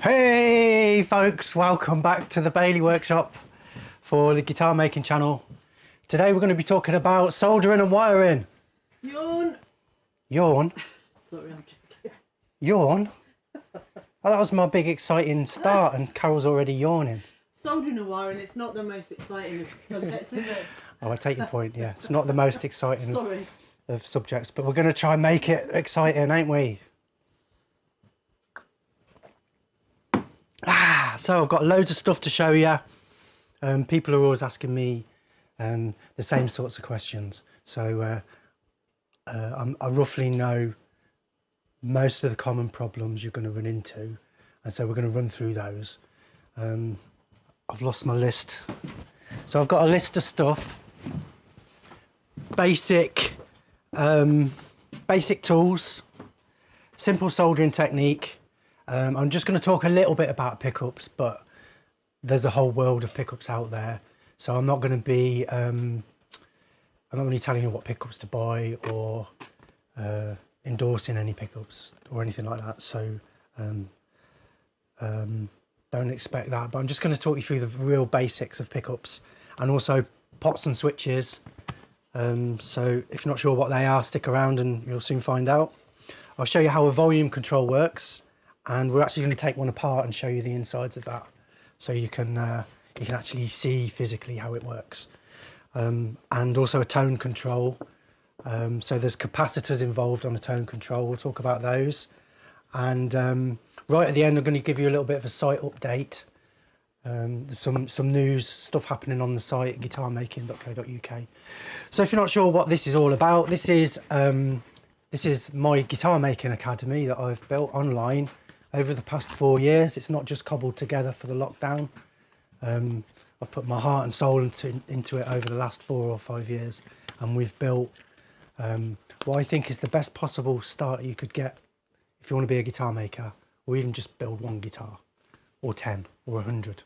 Hey folks, welcome back to the Bailey Workshop for the guitar making channel. Today we're going to be talking about soldering and wiring. Yawn. Yawn? Sorry, I'm joking. Yawn? Oh, that was my big exciting start and Carol's already yawning. Soldering and wiring, it's not the most exciting of subjects, is it? Oh, I take your point, yeah. It's not the most exciting Sorry. of subjects, but we're going to try and make it exciting, ain't we? So I've got loads of stuff to show you. People are always asking me the same sorts of questions. So I roughly know most of the common problems you're going to run into. And so we're going to run through those. I've lost my list. So I've got a list of stuff. Basic tools, simple soldering technique. I'm just going to talk a little bit about pickups, but there's a whole world of pickups out there. So I'm not going to be, I'm not really telling you what pickups to buy or endorsing any pickups or anything like that. So don't expect that, but I'm just going to talk you through the real basics of pickups and also pots and switches. So if you're not sure what they are, stick around and you'll soon find out. I'll show you how a volume control works. And we're actually going to take one apart and show you the insides of that, so you can actually see physically how it works. And also a tone control. So there's capacitors involved on a tone control. We'll talk about those. And right at the end, I'm going to give you a little bit of a site update. There's some news stuff happening on the site, guitarmaking.co.uk. So if you're not sure what this is all about, this is my guitar making academy that I've built online over the past 4 years. It's not just cobbled together for the lockdown. I've put my heart and soul into it over the last 4 or 5 years, and we've built what I think is the best possible start you could get if you want to be a guitar maker, or even just build one guitar, or 10, or 100.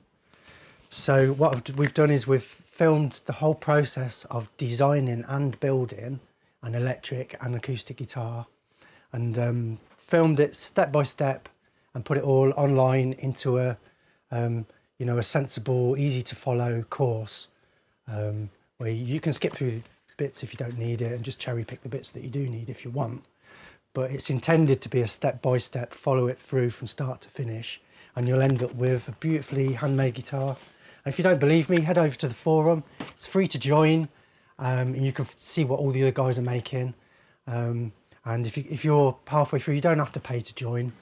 So what we've done is we've filmed the whole process of designing and building an electric and acoustic guitar, and filmed it step by step and put it all online into a a sensible, easy to follow course, where you can skip through bits if you don't need it and just cherry pick the bits that you do need if you want. But it's intended to be a step by step, follow it through from start to finish, and you'll end up with a beautifully handmade guitar. And if you don't believe me, head over to the forum. It's free to join. And you can see what all the other guys are making. And if you're halfway through, you don't have to pay to join,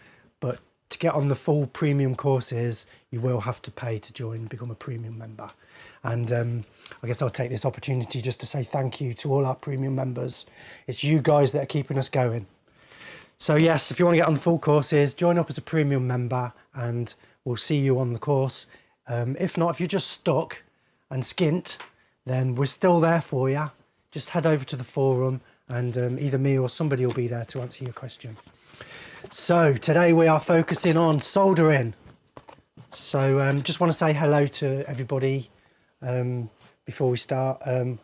but to get on the full premium courses, you will have to pay to join and become a premium member. And I guess I'll take this opportunity just to say thank you to all our premium members. It's you guys that are keeping us going. So yes, if you want to get on the full courses, join up as a premium member and we'll see you on the course. If not, if you're just stuck and skint, then we're still there for you. Just head over to the forum and either me or somebody will be there to answer your question. So today we are focusing on soldering. So just want to say hello to everybody before we start.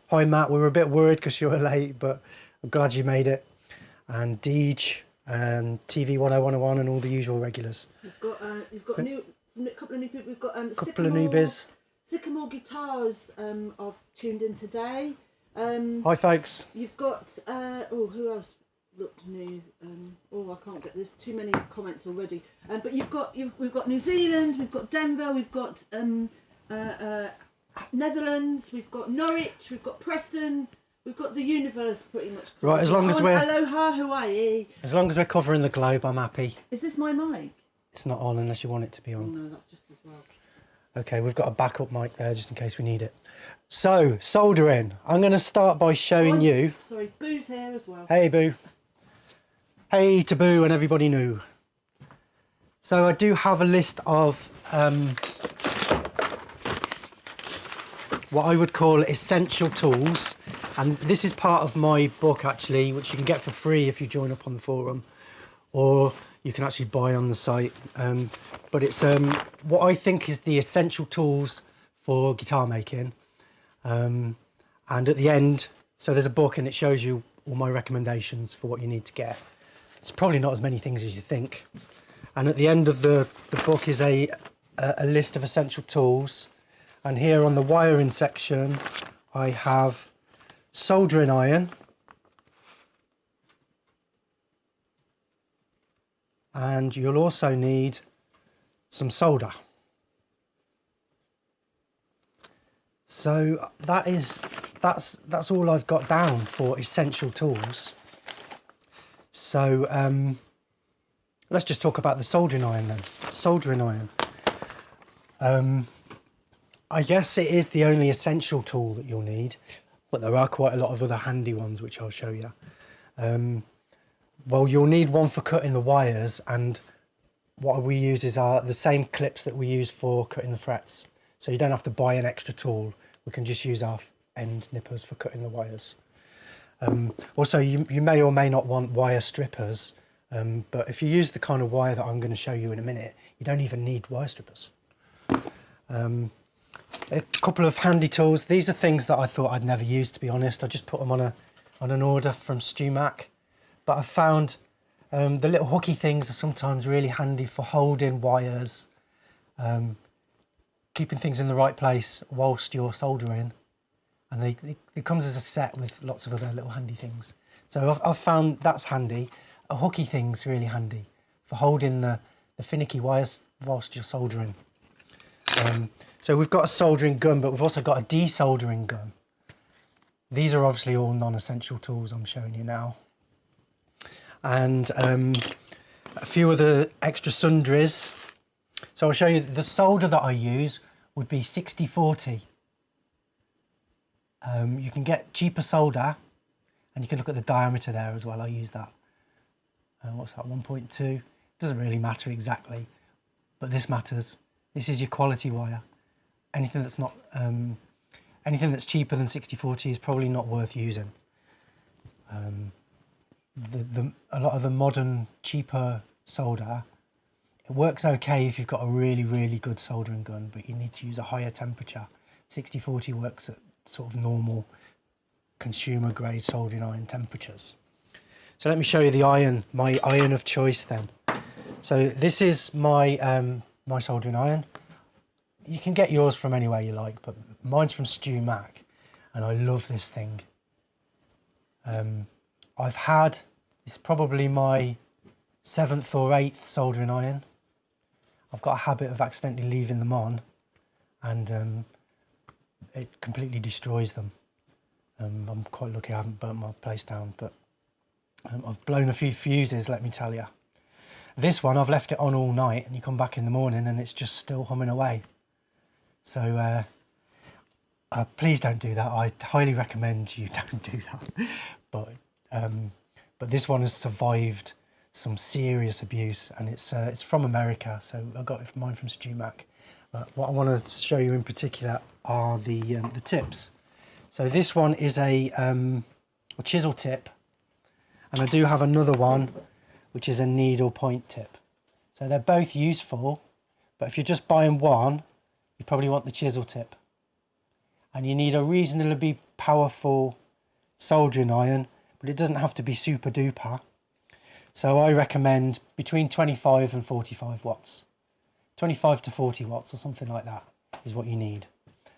Hi Matt, we were a bit worried because you were late, but I'm glad you made it. And Deej and TV 10101 and all the usual regulars. You've got a couple of new people. We've got a couple of newbies. Sycamore Guitars I've tuned in today. Hi folks. You've got who else looked new? I can't get, there's too many comments already. But we've got New Zealand, we've got Denver, we've got Netherlands, we've got Norwich, we've got Preston, we've got the universe pretty much covered. Right, as long as we're Aloha, Hawaii. As long as we're covering the globe, I'm happy. Is this my mic? It's not on unless you want it to be on. Oh, no, that's just as well. Okay, we've got a backup mic there just in case we need it. So, soldering. I'm going to start by showing you... Sorry, Boo's here as well. Hey, Boo. Hey to Boo and everybody new. So I do have a list of what I would call essential tools. And this is part of my book, actually, which you can get for free if you join up on the forum. Or you can actually buy on the site. But it's what I think is the essential tools for guitar making. And at the end, so there's a book and it shows you all my recommendations for what you need to get. It's probably not as many things as you think. And at the end of the book is a list of essential tools. And here on the wiring section, I have soldering iron, and you'll also need some solder. So that's all I've got down for essential tools. So let's just talk about the soldering iron then. Soldering iron. I guess it is the only essential tool that you'll need, but there are quite a lot of other handy ones which I'll show you. Well, you'll need one for cutting the wires, and what we use is the same clips that we use for cutting the frets. So you don't have to buy an extra tool. We can just use our end nippers for cutting the wires. Also, you may or may not want wire strippers, but if you use the kind of wire that I'm going to show you in a minute, you don't even need wire strippers. A couple of handy tools. These are things that I thought I'd never use, to be honest. I just put them on an order from StewMac. But I've found the little hooky things are sometimes really handy for holding wires, keeping things in the right place whilst you're soldering. And it comes as a set with lots of other little handy things. So I've found that's handy. A hooky thing's really handy for holding the finicky wires whilst you're soldering. So we've got a soldering gun, but we've also got a desoldering gun. These are obviously all non-essential tools I'm showing you now. And a few of the extra sundries. So I'll show you the solder that I use would be 60-40. You can get cheaper solder, and you can look at the diameter there as well. I use that. What's that, 1.2? Doesn't really matter exactly, but this matters. This is your quality wire. Anything that's not, anything that's cheaper than 60-40 is probably not worth using. A lot of the modern cheaper solder, it works okay if you've got a really, really good soldering gun, but you need to use a higher temperature. 60-40 works at sort of normal consumer grade soldering iron temperatures. So let me show you the iron, my iron of choice then. So this is my my soldering iron. You can get yours from anywhere you like, but mine's from StewMac, and I love this thing. I've had, it's probably my 7th or 8th soldering iron. I've got a habit of accidentally leaving them on, and it completely destroys them. I'm quite lucky I haven't burnt my place down, but I've blown a few fuses, let me tell you. This one, I've left it on all night, and you come back in the morning and it's just still humming away. So please don't do that. I highly recommend you don't do that. But this one has survived some serious abuse, and it's from America, so I got mine from StewMac. But what I want to show you in particular are the tips. So this one is a chisel tip, and I do have another one which is a needle point tip. So they're both useful, but if you're just buying one, you probably want the chisel tip. And you need a reasonably powerful soldering iron, but it doesn't have to be super duper. So I recommend between 25 and 45 watts. 25 to 40 watts or something like that is what you need.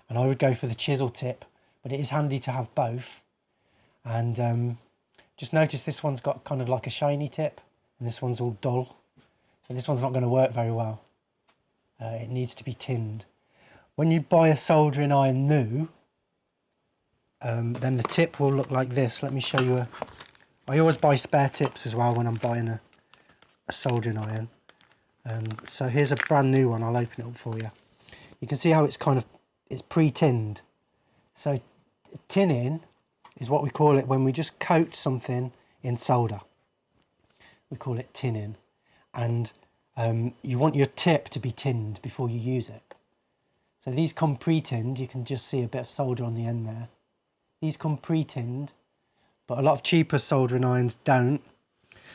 And I would go for the chisel tip, but it is handy to have both. And just notice this one's got kind of like a shiny tip, and this one's all dull. So this one's not going to work very well. It needs to be tinned. When you buy a soldering iron new, then the tip will look like this. Let me show you I always buy spare tips as well when I'm buying a soldering iron. So here's a brand new one. I'll open it up for you. You can see how it's pre-tinned. So tinning is what we call it when we just coat something in solder. We call it tinning. And you want your tip to be tinned before you use it. So these come pre-tinned. You can just see a bit of solder on the end there. These come pre-tinned, but a lot of cheaper soldering irons don't.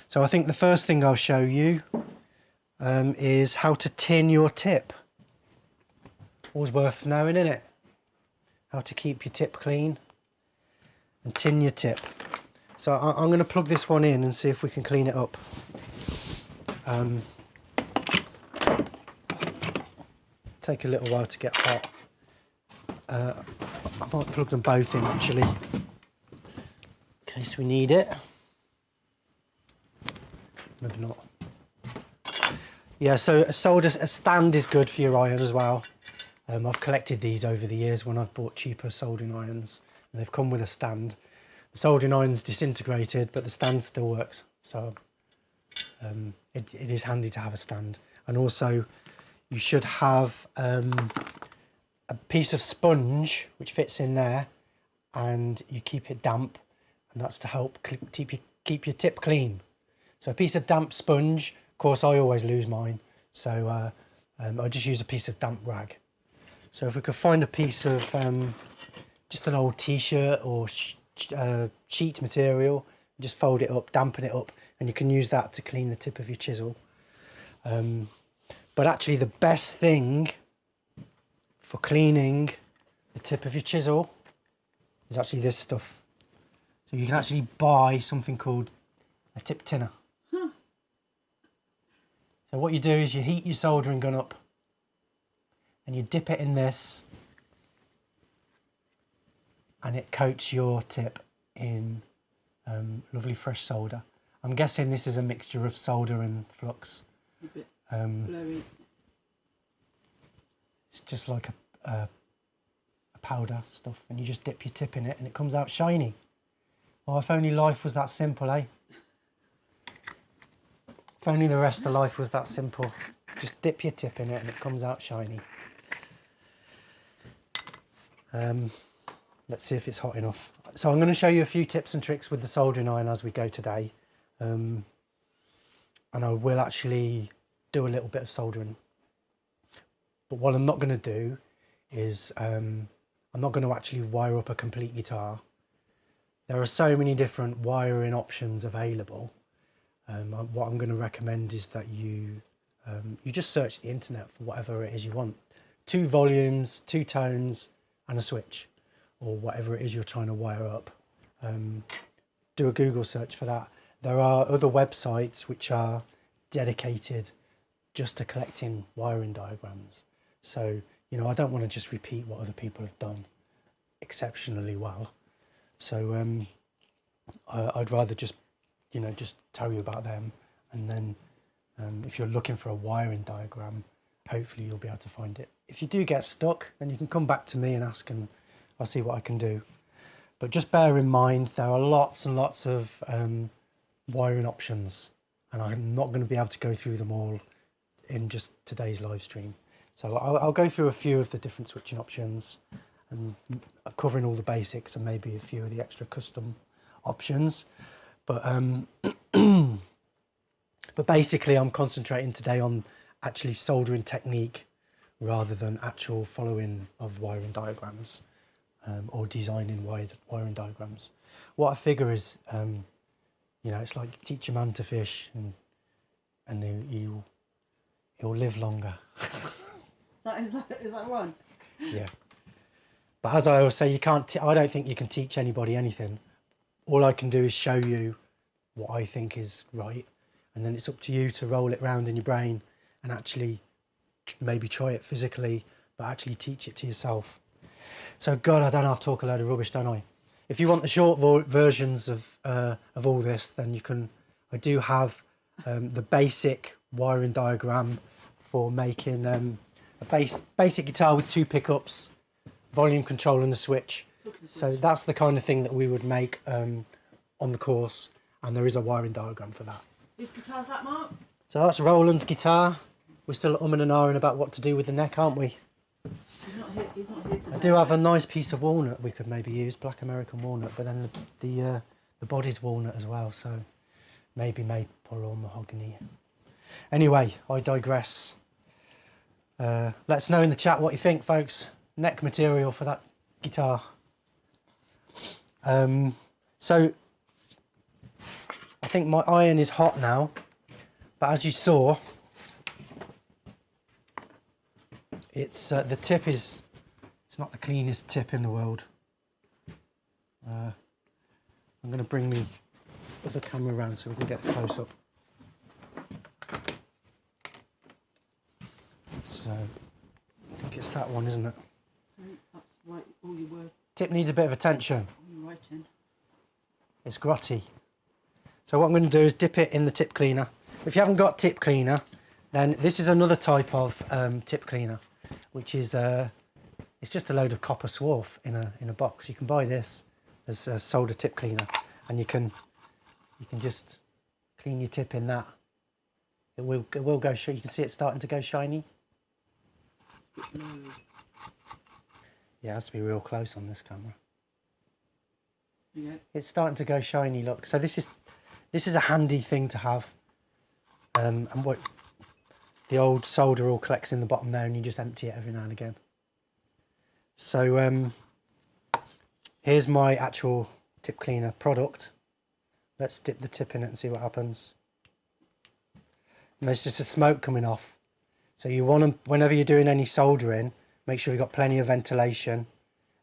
So I think the first thing I'll show you is how to tin your tip. Always worth knowing, isn't it? How to keep your tip clean and tin your tip. So I'm going to plug this one in and see if we can clean it up. take a little while to get hot. I might plug them both in actually, in case we need it. Maybe not. Yeah, so a stand is good for your iron as well. I've collected these over the years when I've bought cheaper soldering irons, and they've come with a stand. The soldering iron's disintegrated, but the stand still works. So it is handy to have a stand. And also, you should have a piece of sponge which fits in there, and you keep it damp, and that's to help keep your tip clean. So a piece of damp sponge. Of course, I always lose mine, so I just use a piece of damp rag. So if we could find a piece of just an old t-shirt or sheet material, just fold it up, dampen it up, and you can use that to clean the tip of your chisel. But actually the best thing for cleaning the tip of your chisel is actually this stuff. So you can actually buy something called a tip tinner. So what you do is you heat your soldering gun up and you dip it in this, and it coats your tip in lovely fresh solder. I'm guessing this is a mixture of solder and flux. A bit blurry. It's just like a powder stuff, and you just dip your tip in it and it comes out shiny. Oh, if only life was that simple, eh? If only the rest of life was that simple. Just dip your tip in it and it comes out shiny. Let's see if it's hot enough. So I'm going to show you a few tips and tricks with the soldering iron as we go today. And I will actually do a little bit of soldering. But what I'm not going to do is I'm not going to actually wire up a complete guitar. There are so many different wiring options available. What I'm going to recommend is that you just search the internet for whatever it is you want. 2 volumes, 2 tones and a switch, or whatever it is you're trying to wire up. Do a Google search for that. There are other websites which are dedicated just to collecting wiring diagrams. So, you know, I don't want to just repeat what other people have done exceptionally well. So I'd rather just tell you about them, and then if you're looking for a wiring diagram, hopefully you'll be able to find it. If you do get stuck, then you can come back to me and ask, and I'll see what I can do. But just bear in mind, there are lots and lots of wiring options, and I'm not going to be able to go through them all in just today's live stream. So I'll go through a few of the different switching options and covering all the basics and maybe a few of the extra custom options. But but basically I'm concentrating today on actually soldering technique rather than actual following of wiring diagrams or designing wiring diagrams. What I figure is, it's like teach a man to fish and he'll live longer. Is that one? Yeah. But as I always say, I don't think you can teach anybody anything. All I can do is show you what I think is right, and then it's up to you to roll it around in your brain and actually maybe try it physically, but actually teach it to yourself. So God, I don't have to talk a load of rubbish, don't I? If you want the short versions of all this, then I do have the basic wiring diagram for making a basic guitar with 2 pickups, volume control and a switch. So that's the kind of thing that we would make on the course, and there is a wiring diagram for that. Whose guitar's that, Mark? So that's Roland's guitar. We're still umming and ahhing about what to do with the neck, aren't we? He's not here today. I do have a nice piece of walnut we could maybe use, black American walnut, but then the body's walnut as well, so maybe maple or mahogany. Anyway, I digress. Let us know in the chat what you think, folks. Neck material for that guitar. So I think my iron is hot now, but as you saw, it's the tip it's not the cleanest tip in the world. I'm going to bring the other camera around so we can get a close up. So think it's that one, isn't it? That's right, all your word, Tip needs a bit of attention. all your writing. It's grotty. So what I'm going to do is dip it in the tip cleaner. If you haven't got tip cleaner, then this is another type of tip cleaner, which is it's just a load of copper swarf in a box. You can buy this as a solder tip cleaner, and you can just clean your tip in that. It will go. You can see it starting to go shiny. Yeah, it has to be real close on this camera. Yeah. It's starting to go shiny. Look, so this is a handy thing to have. And what the old solder all collects in the bottom there, and you just empty it every now and again. So here's my actual tip cleaner product. Let's dip the tip in it and see what happens. And there's just a smoke coming off. So you want to, whenever you're doing any soldering, make sure you've got plenty of ventilation.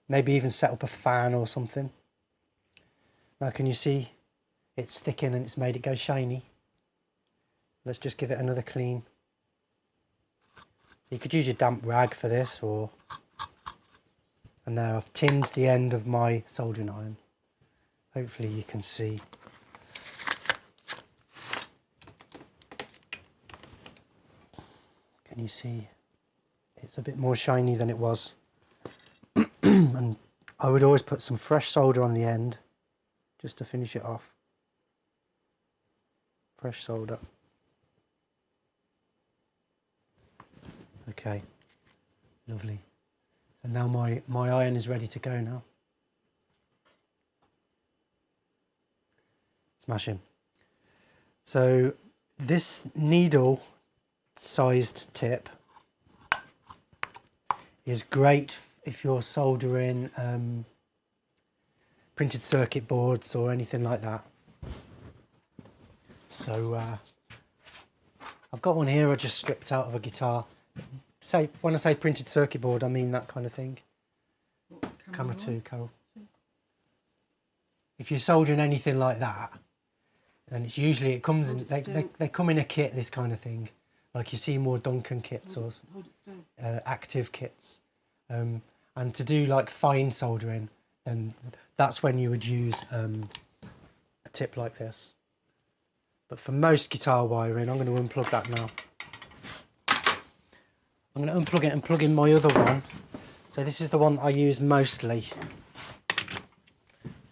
Maybe even set up a fan or something. Now can you see it's sticking and it's made it go shiny? Let's just give it another clean. You could use your damp rag for this, or... And now I've tinned the end of my soldering iron. Hopefully you can see. Can you see? It's a bit more shiny than it was. And I would always put some fresh solder on the end, just to finish it off. Fresh solder. Okay, lovely. And now my iron is ready to go now. Smashing. So this needle sized tip is great if you're soldering printed circuit boards or anything like that. So I've got one here I just stripped out of a guitar. When I say printed circuit board, I mean that kind of thing. Camera 2, Carol. If you're soldering anything like that, then it's usually, it comes in, they come in a kit, this kind of thing. Like you see more Duncan kits or active kits. And to do like fine soldering, then that's when you would use a tip like this. But for most guitar wiring, I'm going to unplug that now. I'm going to unplug it and plug in my other one. So this is the one that I use mostly.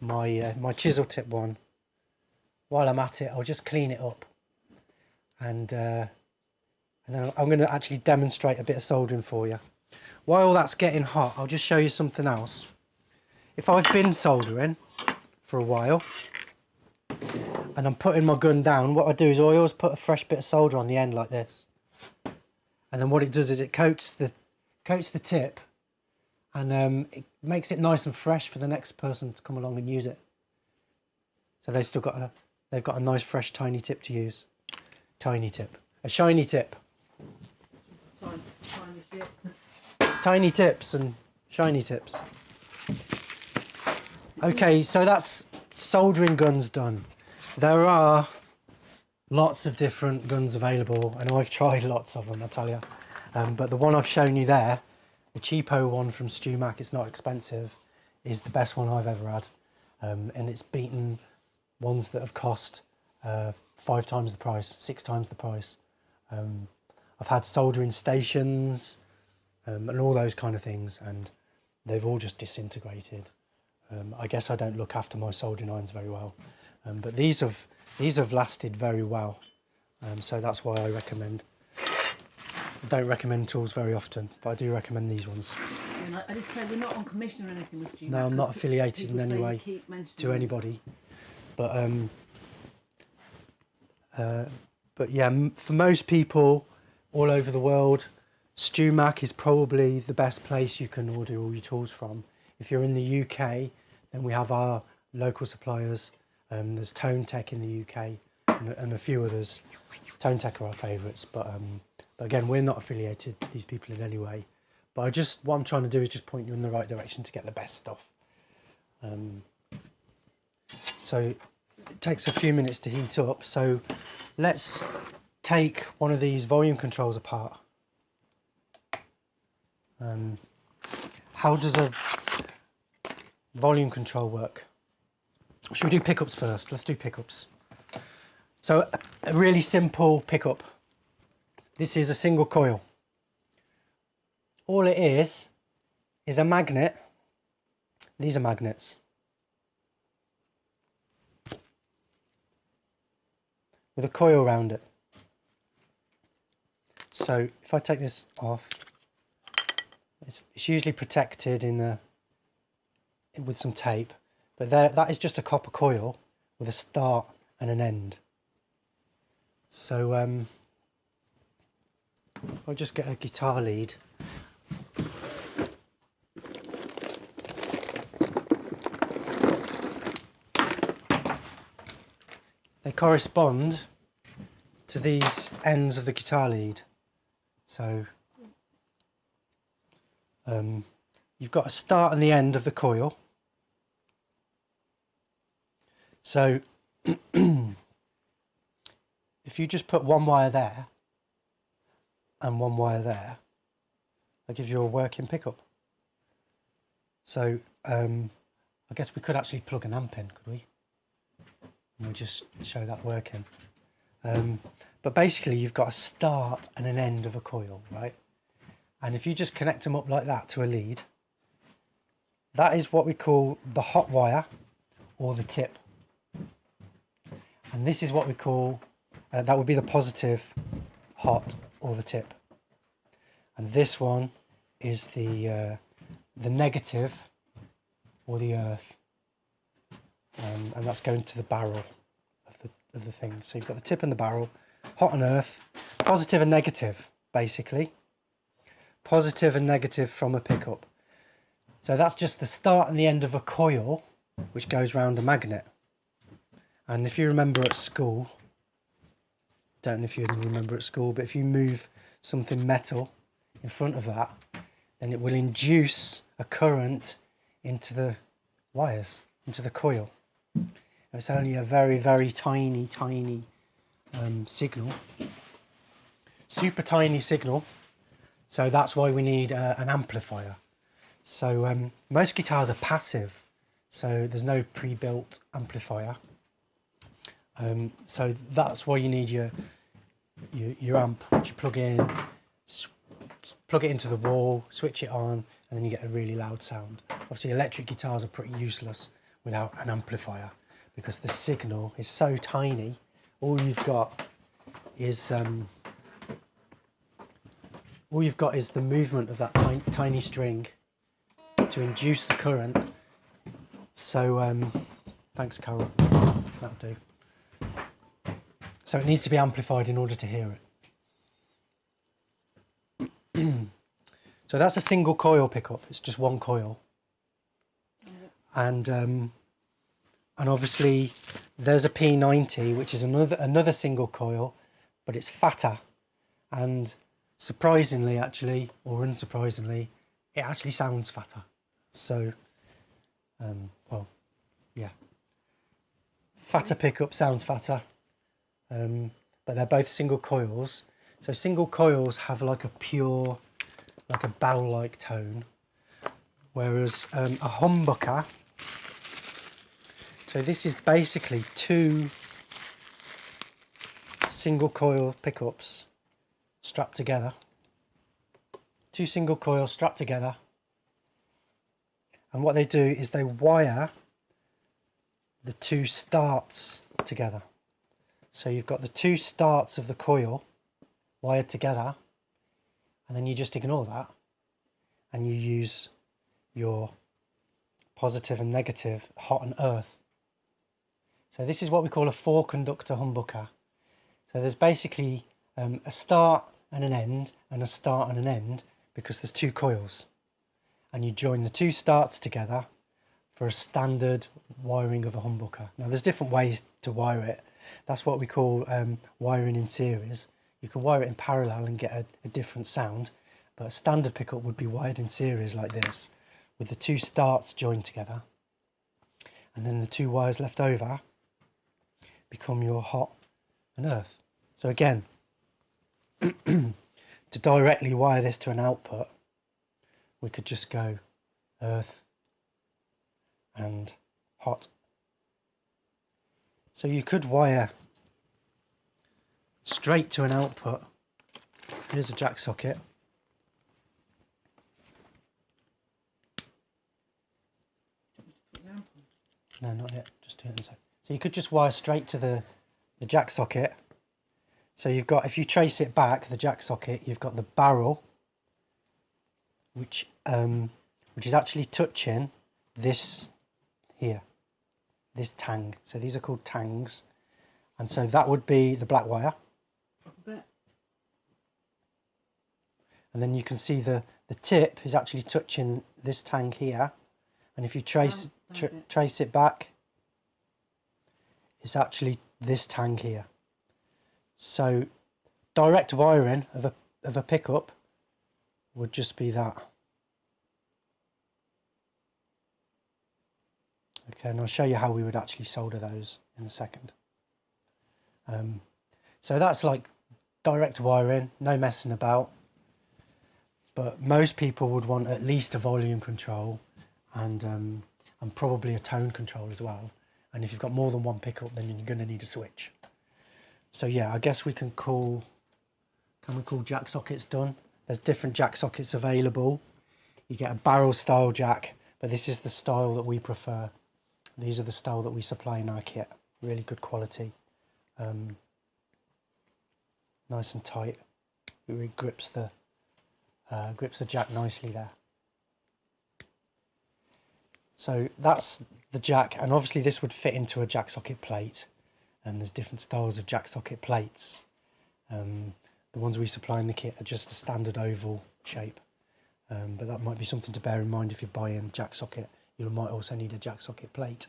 My chisel tip one. While I'm at it, I'll just clean it up. And then I'm going to actually demonstrate a bit of soldering for you. While that's getting hot, I'll just show you something else. If I've been soldering for a while, and I'm putting my gun down, what I do is I always put a fresh bit of solder on the end like this. And then what it does is it coats the tip, and it makes it nice and fresh for the next person to come along and use it. So they've got a nice fresh tiny tip to use. Tiny tip. A shiny tip. Tiny tips. Tiny tips and shiny tips. Okay, so that's soldering guns done. There are lots of different guns available, and I've tried lots of them, I tell you. But the one I've shown you there, the cheapo one from StewMac, it's not expensive, is the best one I've ever had. And it's beaten ones that have cost 5 times the price, 6 times the price. I've had soldering stations and all those kind of things, and they've all just disintegrated. I guess I don't look after my soldering irons very well, but these have lasted very well, so that's why I recommend. I don't recommend tools very often, but I do recommend these ones. And I did say we're not on commission or anything with StewMac. No, I'm not affiliated in any way to anybody, but yeah, for most people all over the world, StewMac is probably the best place you can order all your tools from. If you're in the UK, then we have our local suppliers. There's Tone Tech in the UK and a few others. Tone Tech are our favourites, but again, we're not affiliated to these people in any way. But what I'm trying to do is just point you in the right direction to get the best stuff. So it takes a few minutes to heat up. So let's take one of these volume controls apart. How does a volume control work? Should we do pickups first? Let's do pickups. So a really simple pickup. This is a single coil. All it is a magnet. These are magnets with a coil around it. So if I take this off, it's usually protected with some tape, but that is just a copper coil with a start and an end. So I'll just get a guitar lead. They correspond to these ends of the guitar lead. So you've got a start and the end of the coil. So if you just put one wire there and one wire there, that gives you a working pickup. So I guess we could actually plug an amp in, could we? And we'll just show that working. But basically you've got a start and an end of a coil, right? And if you just connect them up like that to a lead, that is what we call the hot wire or the tip. And this is what we call, that would be the positive hot or the tip. And this one is the negative or the earth. And that's going to the barrel of the thing. So you've got the tip and the barrel, hot and earth, positive and negative, basically. Positive and negative from a pickup. So that's just the start and the end of a coil, which goes round a magnet. And if you remember at school, don't know if you remember at school, but if you move something metal in front of that, then it will induce a current into the wires, into the coil. It's only a very, very tiny signal, super tiny signal. So that's why we need an amplifier. So most guitars are passive, so there's no pre-built amplifier. So that's why you need your amp, which you plug in, plug it into the wall, switch it on, and then you get a really loud sound. Obviously electric guitars are pretty useless without an amplifier because the signal is so tiny. All you've got is the movement of that tiny string to induce the current. So thanks, Carol, that'll do. So it needs to be amplified in order to hear it. So that's a single coil pickup. It's just one coil. And obviously there's a P90, which is another single coil, but it's fatter. And surprisingly, actually, or unsurprisingly, it actually sounds fatter. So, well, yeah. Fatter pickup sounds fatter. But they're both single coils. So single coils have like a pure, like a bell-like tone, whereas a humbucker, so this is basically two single coil pickups strapped together. Two single coils strapped together. And what they do is they wire the two starts together. So you've got the two starts of the coil wired together, and then you just ignore that and you use your positive and negative hot and earth. So this is what we call a 4-conductor humbucker. So there's basically a start and an end and a start and an end because there's two coils, and you join the two starts together for a standard wiring of a humbucker. Now there's different ways to wire it. That's what we call wiring in series. You can wire it in parallel and get a different sound, but a standard pickup would be wired in series like this, with the two starts joined together, and then the two wires left over become your hot and earth. So again, to directly wire this to an output, we could just go earth and hot. So you could wire straight to an output. Here's a jack socket. No, not yet. Just do it in a sec. So you could just wire straight to the jack socket. So you've got, if you trace it back, the jack socket, you've got the barrel, which is actually touching this here, this tang. So these are called tangs, and so that would be the black wire. And then you can see the tip is actually touching this tang here, and if you trace it back, it's actually this tang here. So direct wiring of a pickup would just be that. Okay, and I'll show you how we would actually solder those in a second. So that's like direct wiring, no messing about. But most people would want at least a volume control and probably a tone control as well. And if you've got more than one pickup, then you're going to need a switch. So yeah, I guess we can call jack sockets done. There's different jack sockets available. You get a barrel style jack, but this is the style that we prefer. These are the style that we supply in our kit. Really good quality. Nice and tight. It really grips the jack nicely there. So that's the jack, and obviously this would fit into a jack socket plate, and there's different styles of jack socket plates. The ones we supply in the kit are just a standard oval shape, but that might be something to bear in mind if you're buying jack socket. You might also need a jack socket plate.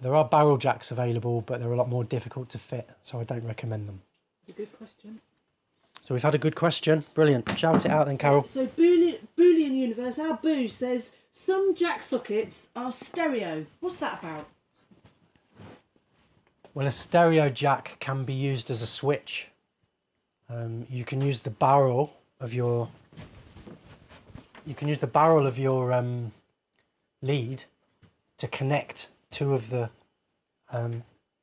There are barrel jacks available, but they're a lot more difficult to fit, so I don't recommend them. A good question. So we've had a good question. Brilliant. Shout it out then, Carol. So Boolean Universe, our Boo says some jack sockets are stereo. What's that about? Well, a stereo jack can be used as a switch. You can use the barrel of your lead to connect two of the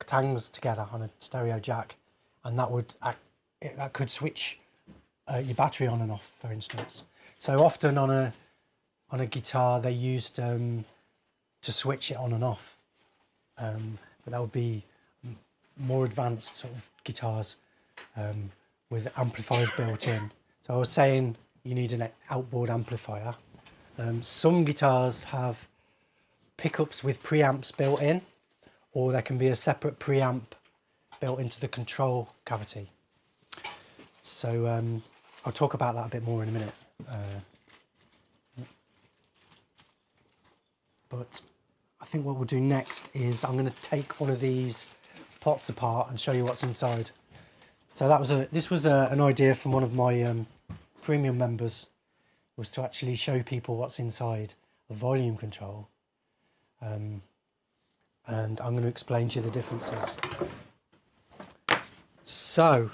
tangs together on a stereo jack, and that could switch your battery on and off, for instance. So often on a guitar they used to switch it on and off, but that would be more advanced sort of guitars with amplifiers built in. So I was saying you need an outboard amplifier. Some guitars have pickups with preamps built in, or there can be a separate preamp built into the control cavity. So I'll talk about that a bit more in a minute. But I think what we'll do next is I'm going to take one of these pots apart and show you what's inside. So this was an idea from one of my premium members, was to actually show people what's inside a volume control. And I'm going to explain to you the differences. So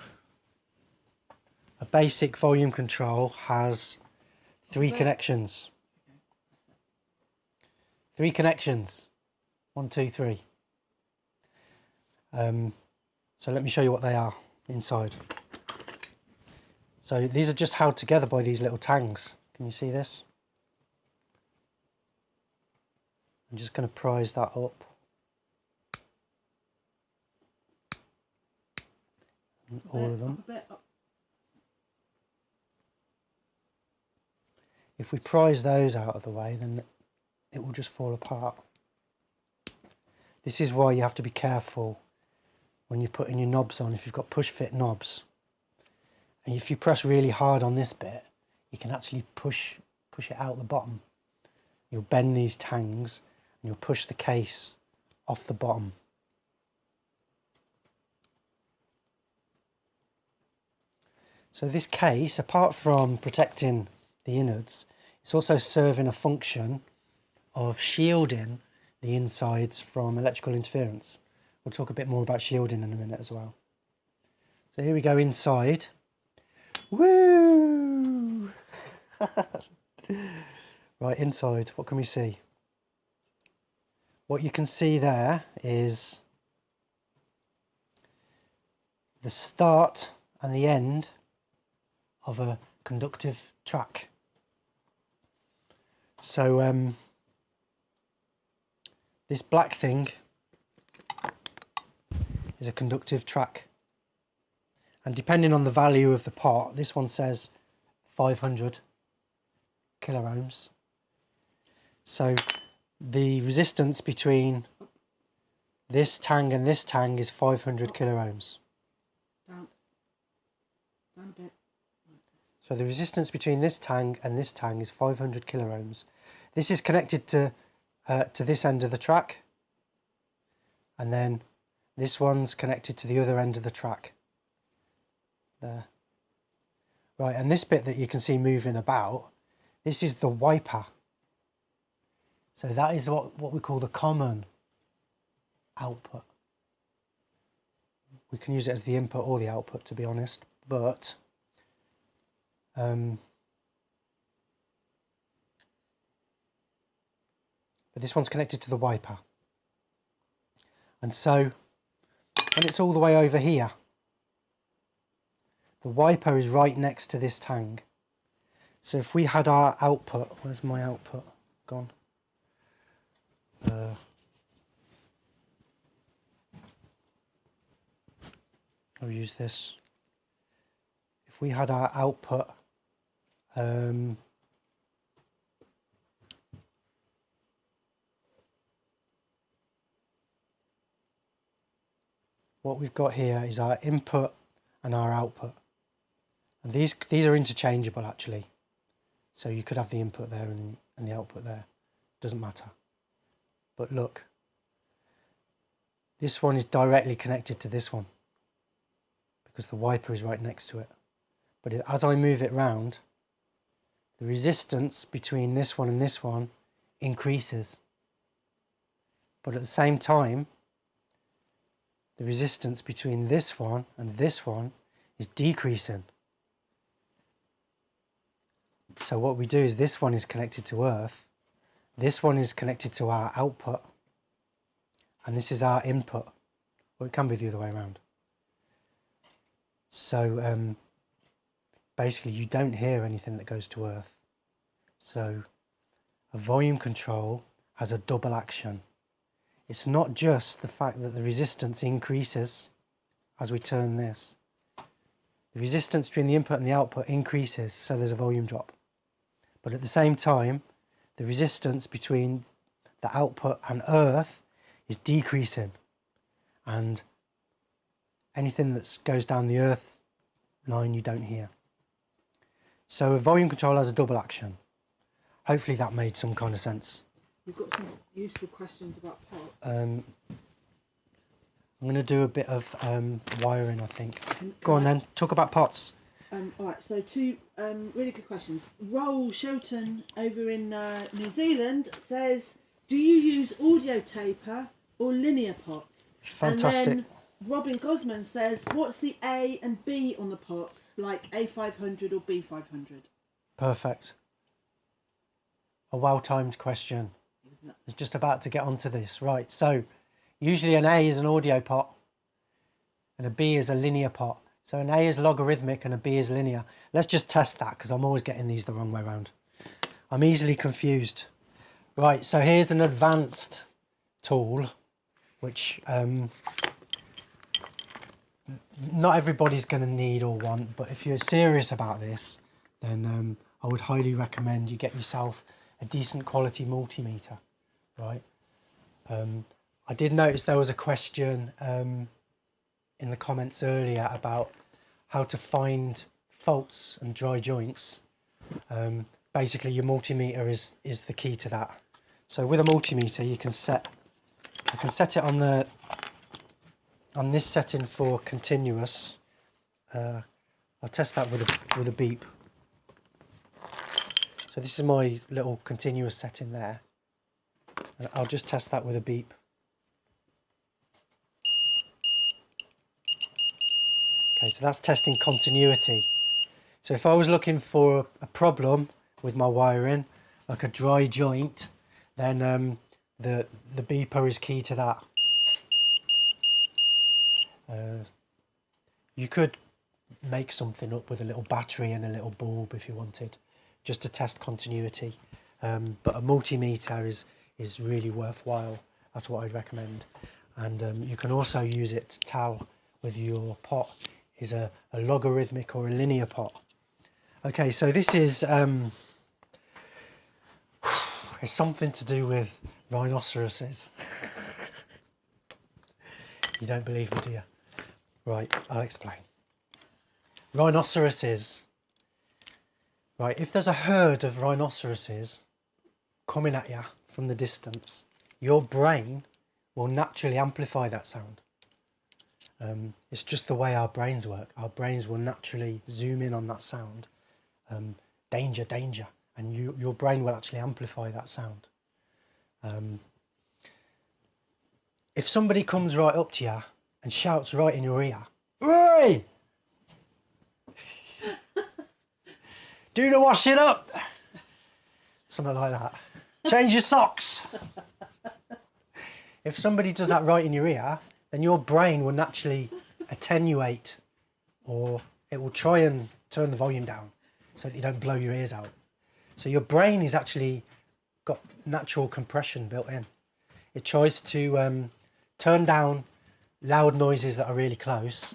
a basic volume control has three connections. 3 connections. 1, 2, 3. So let me show you what they are inside. So these are just held together by these little tangs. Can you see this? I'm just going to prise that up. All of them. If we prise those out of the way, then it will just fall apart. This is why you have to be careful when you're putting your knobs on, if you've got push fit knobs. And if you press really hard on this bit, you can actually push it out the bottom. You'll bend these tangs and you'll push the case off the bottom. So this case, apart from protecting the innards, it's also serving a function of shielding the insides from electrical interference. We'll talk a bit more about shielding in a minute as well. So here we go inside. Woo! Right, inside, what can we see? What you can see there is the start and the end of a conductive track. So this black thing is a conductive track, and depending on the value of the pot, this one says 500 kiloohms. So the resistance between this tang and this tang is 500 kiloohms. Down a bit. So the resistance between this tang and this tang is 500 kiloohms. This is connected to this end of the track, and then this one's connected to the other end of the track. There. Right, and this bit that you can see moving about, this is the wiper. So that is what we call the common output. We can use it as the input or the output, to be honest, but this one's connected to the wiper. And so when it's all the way over here, the wiper is right next to this tang. So if we had our output, where's my output gone? I'll use this. If we had our output what we've got here is our input and our output, and these are interchangeable actually, so you could have the input there and the output there, doesn't matter. But look, this one is directly connected to this one because the wiper is right next to it, but as I move it round, the resistance between this one and this one increases, but at the same time the resistance between this one and this one is decreasing. So what we do is this one is connected to earth, this one is connected to our output, and this is our input. Well, it can be the other way around. So basically you don't hear anything that goes to earth. So a volume control has a double action. It's not just the fact that the resistance increases as we turn this. The resistance between the input and the output increases, so there's a volume drop. But at the same time, the resistance between the output and earth is decreasing, and anything that goes down the earth line you don't hear. So a volume control has a double action. Hopefully that made some kind of sense. We've got some useful questions about pots. I'm going to do a bit of wiring, I think. Go on then, talk about pots. Alright, so two really good questions. Roll Shelton over in New Zealand says, do you use audio taper or linear pots? Fantastic. And then Robin Gosman says, what's the A and B on the pots, like A500 or B500? Perfect. A well-timed question. I was just about to get onto this. Right, so usually an A is an audio pot and a B is a linear pot. So an A is logarithmic and a B is linear. Let's just test that because I'm always getting these the wrong way around. I'm easily confused. Right, so here's an advanced tool which not everybody's going to need or want, but if you're serious about this, then I would highly recommend you get yourself a decent quality multimeter, right? I did notice there was a question in the comments earlier about how to find faults and dry joints. Basically your multimeter is the key to that. So with a multimeter you can I can set it on this setting for continuous. I'll test that with a beep. So this is my little continuous setting there. And I'll just test that with a beep. Okay, so that's testing continuity. So if I was looking for a problem with my wiring, like a dry joint, then the beeper is key to that. You could make something up with a little battery and a little bulb if you wanted, just to test continuity. But a multimeter is really worthwhile. That's what I'd recommend. And you can also use it to tell whether your pot is a logarithmic or a linear pot. Okay, so this is it's something to do with rhinoceroses. You don't believe me, do you? Right, I'll explain. Rhinoceroses. Right, if there's a herd of rhinoceroses coming at you from the distance, your brain will naturally amplify that sound. It's just the way our brains work. Our brains will naturally zoom in on that sound. Danger, danger. And your brain will actually amplify that sound. If somebody comes right up to you and shouts right in your ear, "Oi! Do the washing up!" Something like that. "Change your socks!" If somebody does that right in your ear, then your brain will naturally attenuate, or it will try and turn the volume down so that you don't blow your ears out. So your brain is actually got natural compression built in. It tries to turn down loud noises that are really close,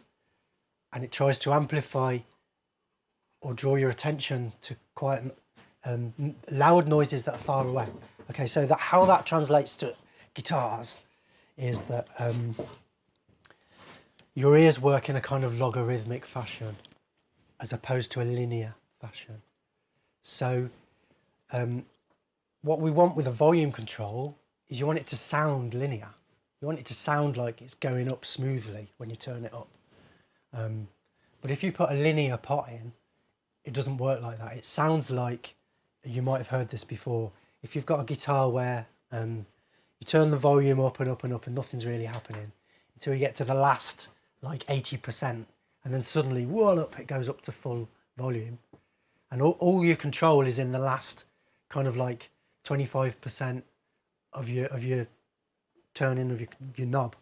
and it tries to amplify or draw your attention to quiet, loud noises that are far away. Okay, so how that translates to guitars is that your ears work in a kind of logarithmic fashion as opposed to a linear fashion. So what we want with a volume control is you want it to sound linear. You want it to sound like it's going up smoothly when you turn it up. But if you put a linear pot in, it doesn't work like that. It sounds like, you might have heard this before, if you've got a guitar where you turn the volume up and up and up and nothing's really happening until you get to the last like 80%, and then suddenly, wallop, it goes up to full volume. And all your control is in the last kind of like 25% of your turning of your knob.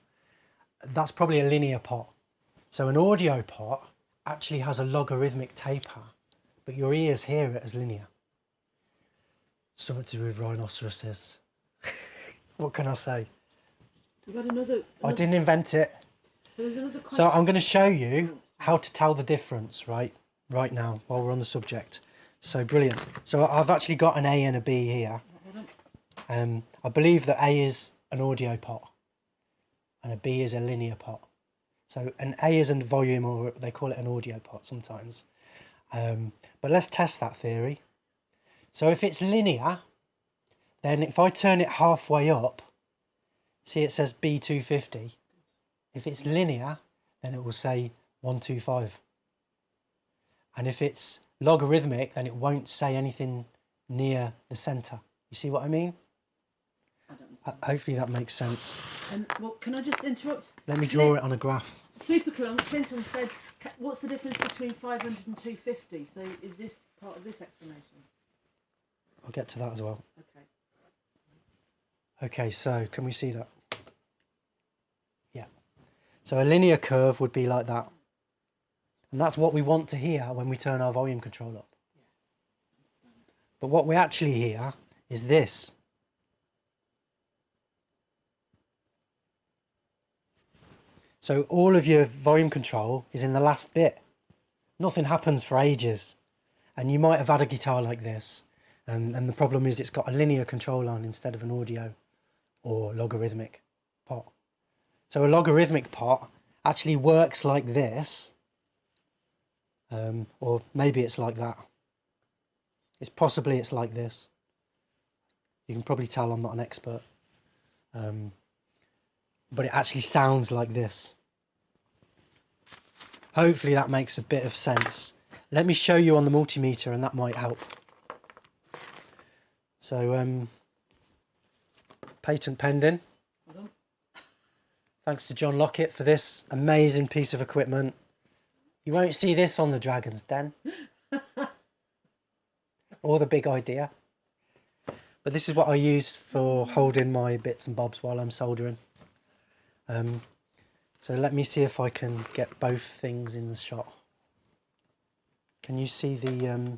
That's probably a linear pot. So an audio pot actually has a logarithmic taper, but your ears hear it as linear. Something to do with rhinoceroses. What can I say? We've got another... I didn't invent it. There's another question. So I'm going to show you how to tell the difference right now while we're on the subject. So brilliant. So I've actually got an A and a B here. I believe that A is an audio pot and a B is a linear pot. So an A is a volume, or they call it an audio pot sometimes. But let's test that theory. So if it's linear, then if I turn it halfway up, see it says B250. If it's linear, then it will say 125. And if it's logarithmic, then it won't say anything near the centre. You see what I mean? I don't Hopefully that makes sense. well, can I just interrupt? Let me draw it on a graph. Super Clinton said, what's the difference between 500 and 250? So is this part of this explanation? I'll get to that as well. Okay. Okay, so can we see that? Yeah. So a linear curve would be like that. And that's what we want to hear when we turn our volume control up. But what we actually hear is this. So all of your volume control is in the last bit. Nothing happens for ages. And you might have had a guitar like this. And the problem is it's got a linear control on instead of an audio or logarithmic pot. So a logarithmic pot actually works like this. Or maybe it's like that. It's like this. You can probably tell I'm not an expert. But it actually sounds like this. Hopefully that makes a bit of sense. Let me show you on the multimeter and that might help. So, patent pending. Thanks to John Lockett for this amazing piece of equipment. You won't see this on the Dragon's Den. or the big idea. But this is what I used for holding my bits and bobs while I'm soldering. So let me see if I can get both things in the shot. Can you see the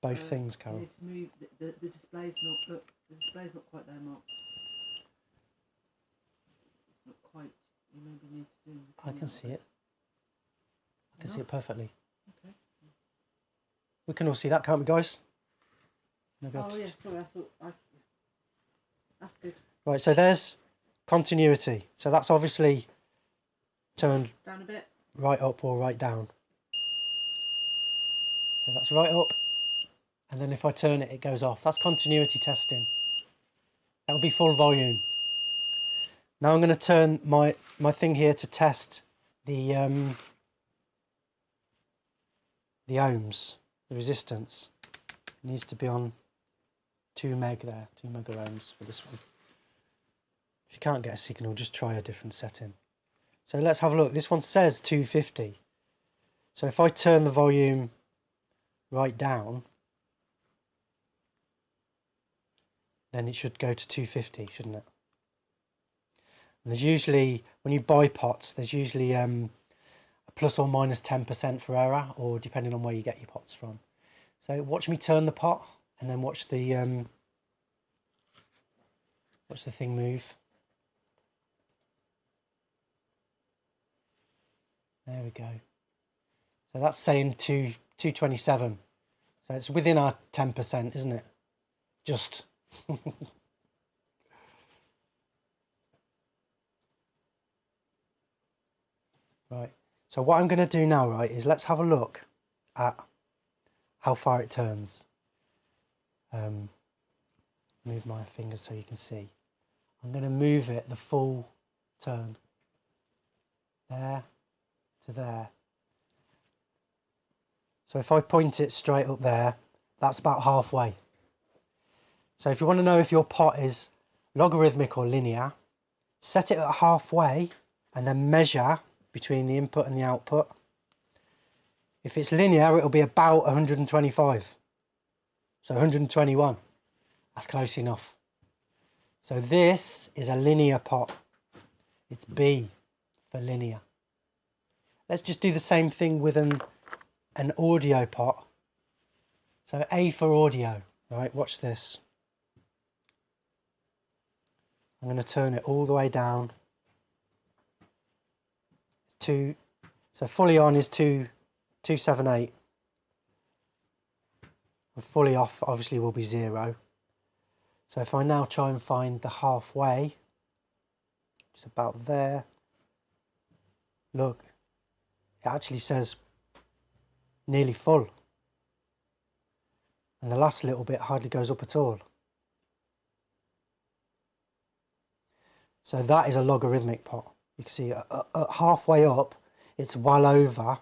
both things, Carol? You need to move. The display's not. Look, the display's not quite there, Mark. It's not quite. You maybe need to zoom. I can see it. I can see it perfectly. Okay. We can all see that, can't we, guys? Maybe Oh yeah, sorry. I thought that's good. Right, so there's continuity. So that's obviously turned Down a bit. right up or right down. So that's right up, and then if I turn it, it goes off. That's continuity testing. That will be full volume. Now I'm going to turn my thing here to test the ohms, the resistance. It needs to be on 2 meg there, 2 mega ohms for this one. If you can't get a signal, just try a different setting. So let's have a look. This one says 250. So if I turn the volume right down, then it should go to 250, shouldn't it? And there's usually, when you buy pots, there's usually a plus or minus 10% for error, or depending on where you get your pots from. So watch me turn the pot, and then watch the thing move. There we go. So that's saying 227. So it's within our 10%, isn't it? Just. Right. So what I'm going to do now, right, is let's have a look at how far it turns. Move my fingers so you can see. I'm going to move it the full turn. There to there. So if I point it straight up there, that's about halfway. So if you want to know if your pot is logarithmic or linear, set it at halfway and then measure between the input and the output. If it's linear, it'll be about 125. So 121. That's close enough. So this is a linear pot. It's B for linear. Let's just do the same thing with an audio pot. So A for audio. Right, watch this. I'm going to turn it all the way down. So fully on is 278. And fully off obviously will be 0. So if I now try and find the halfway, it's about there. Look, it actually says nearly full. And the last little bit hardly goes up at all. So that is a logarithmic pot. You can see at halfway up, it's well over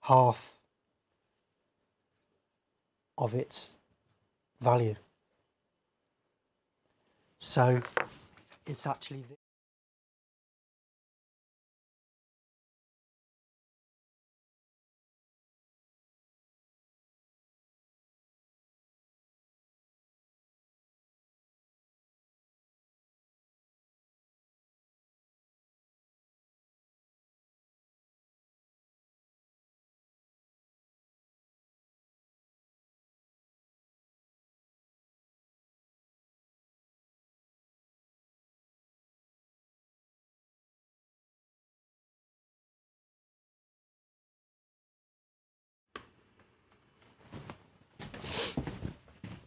half of its value. So it's actually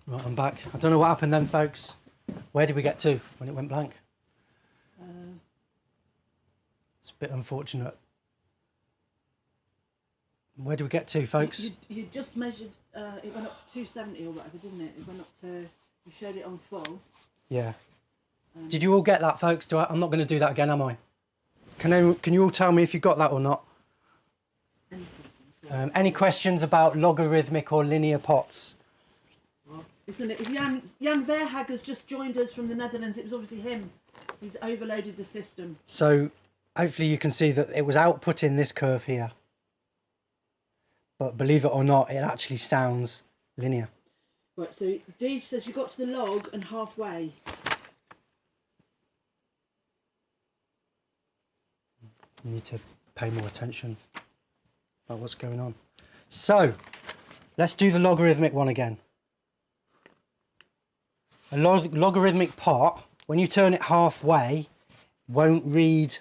right, I'm back. I don't know what happened then, folks. Where did we get to when it went blank? It's a bit unfortunate. Where did we get to, folks? You just measured. It went up to 270 or whatever, didn't it? It went up to. You showed it on full. Yeah. Did you all get that, folks? I'm not going to do that again, am I? Can you all tell me if you got that or not? Any questions about logarithmic or linear pots? Isn't it? If Jan Verhager's just joined us from the Netherlands, it was obviously him. He's overloaded the system. So hopefully you can see that it was outputting this curve here. But believe it or not, it actually sounds linear. Right, so Deej says you got to the log and halfway. You need to pay more attention about what's going on. So, let's do the logarithmic one again. A logarithmic pot, when you turn it halfway, won't read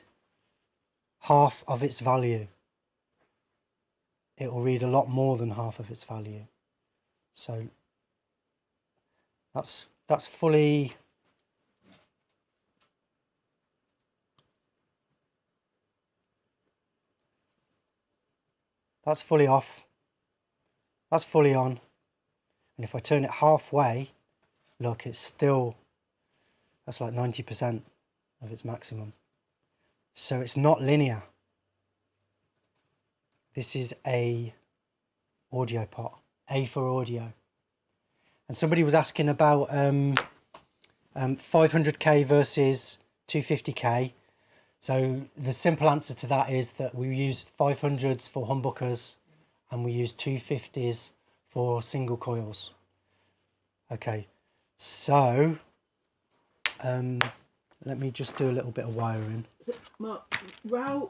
half of its value. It will read a lot more than half of its value. So that's fully off. That's fully on. And if I turn it halfway, look, it's still, that's like 90% of its maximum. So it's not linear. This is a audio pot, A for audio. And somebody was asking about 500k versus 250k. So the simple answer to that is that we use 500s for humbuckers and we use 250s for single coils. Okay, so let me just do a little bit of wiring. So, Mark, Raoul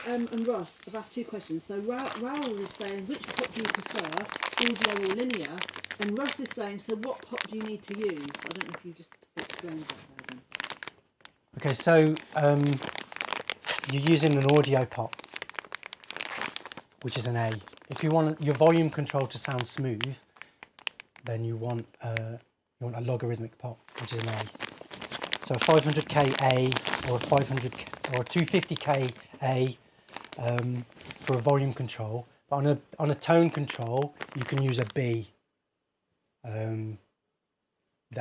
and Ross have asked two questions. So Raoul is saying, which pot do you prefer, audio or linear? And Ross is saying, so what pot do you need to use? I don't know if you just explained that there then. Okay, so you're using an audio pot, which is an A. If you want your volume control to sound smooth, then you want a logarithmic pot, which is an A. So a 500k A or a 500k or a 250k A for a volume control. But on a tone control, you can use a B. The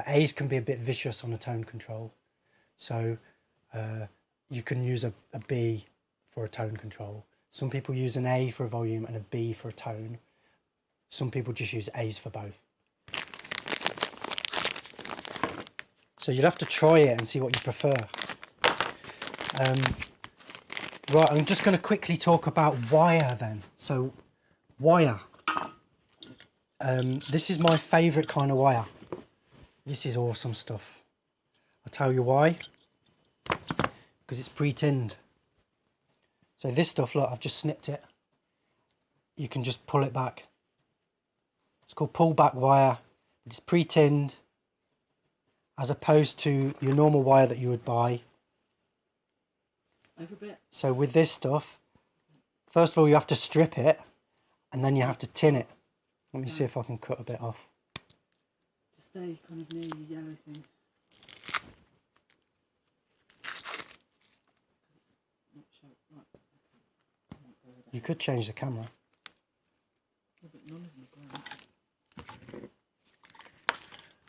A's can be a bit vicious on a tone control, so you can use a B for a tone control. Some people use an A for a volume and a B for a tone. Some people just use A's for both. So you'll have to try it and see what you prefer. Right, I'm just going to quickly talk about wire then. So wire. This is my favourite kind of wire. This is awesome stuff. I'll tell you why. Because it's pre-tinned. So this stuff, look, I've just snipped it. You can just pull it back. It's called pull-back wire. It's pre-tinned, as opposed to your normal wire that you would buy. Over a bit. So with this stuff, first of all you have to strip it, and then you have to tin it. Let me see if I can cut a bit off. Just stay kind of near your yellow thing. You could change the camera.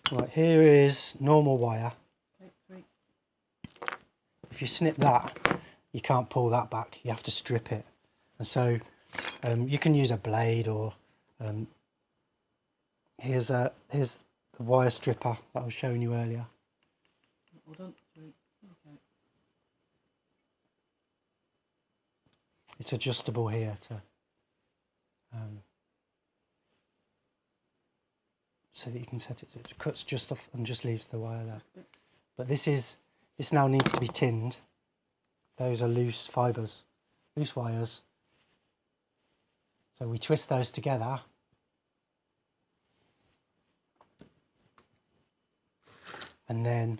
Right, here is normal wire. If you snip that, you can't pull that back. You have to strip it. And so you can use a blade, or here's the wire stripper that I was showing you earlier. Hold on. Okay. It's adjustable here to so that you can set it. So it cuts just off and just leaves the wire there. But this now needs to be tinned. Those are loose fibres, loose wires. So we twist those together. And then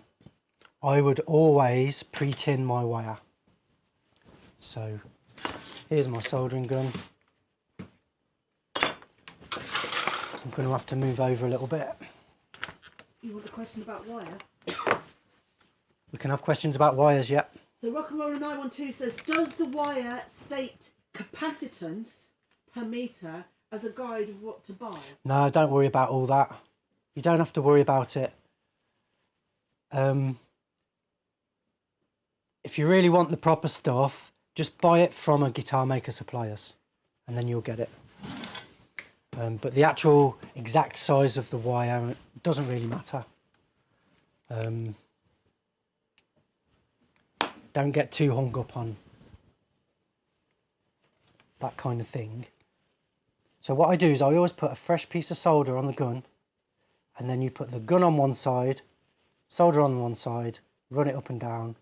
I would always pre-tin my wire. So here's my soldering gun. I'm going to have to move over a little bit. You want a question about wire? We can have questions about wires, yep. So Rock and Roller 912 says, does the wire state capacitance per metre as a guide of what to buy? No, don't worry about all that. You don't have to worry about it. If you really want the proper stuff, just buy it from a guitar maker suppliers, and then you'll get it. But the actual exact size of the wire doesn't really matter. Don't get too hung up on that kind of thing. So what I do is I always put a fresh piece of solder on the gun, and then you put the gun on one side, solder on one side, run it up and down,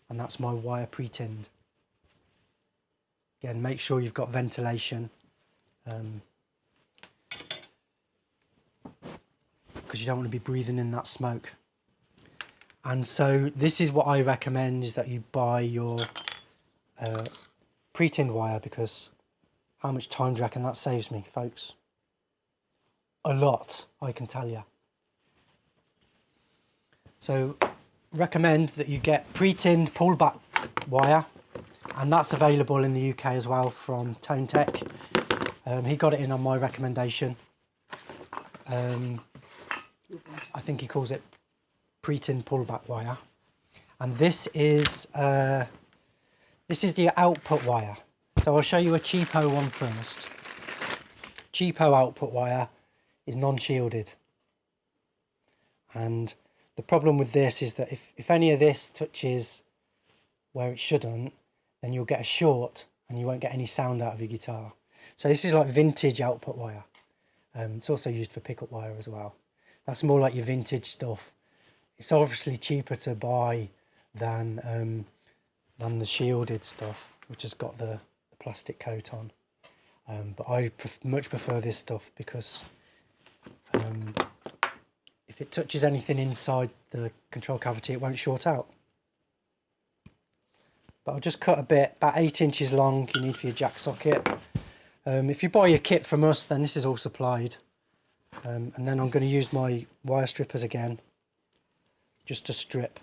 and that's my wire pre-tinned. Again, make sure you've got ventilation, because you don't want to be breathing in that smoke. And so this is what I recommend, is that you buy your pre-tinned wire, because how much time do you reckon that saves me, folks? A lot, I can tell you. So recommend that you get pre-tinned pullback wire, and that's available in the UK as well from Tone Tech. He got it in on my recommendation. I think he calls it pre-tinned pullback wire, and this is the output wire. So I'll show you a cheapo one first. Cheapo output wire is non-shielded, and the problem with this is that if any of this touches where it shouldn't, then you'll get a short and you won't get any sound out of your guitar. So this is like vintage output wire. It's also used for pickup wire as well. That's more like your vintage stuff. It's obviously cheaper to buy than the shielded stuff, which has got the plastic coat on. But I much prefer this stuff, because if it touches anything inside the control cavity, it won't short out. But I'll just cut a bit, about 8 inches long, you need for your jack socket. If you buy your kit from us, then this is all supplied. And then I'm going to use my wire strippers again, just to strip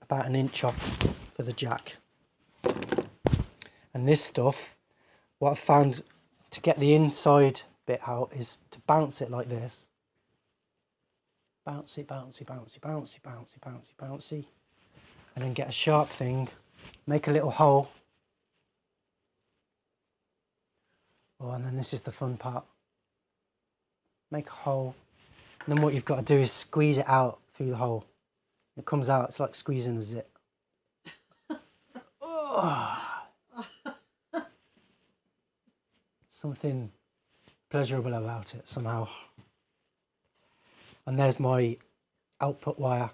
about 1 inch off for the jack. And this stuff, what I've found to get the inside bit out is to bounce it like this. Bouncy, bouncy, bouncy, bouncy, bouncy, bouncy, bouncy. And then get a sharp thing, make a little hole. Oh, and then this is the fun part. Make a hole. And then what you've got to do is squeeze it out through the hole. It comes out, it's like squeezing a zip. Oh. Something pleasurable about it somehow. And there's my output wire.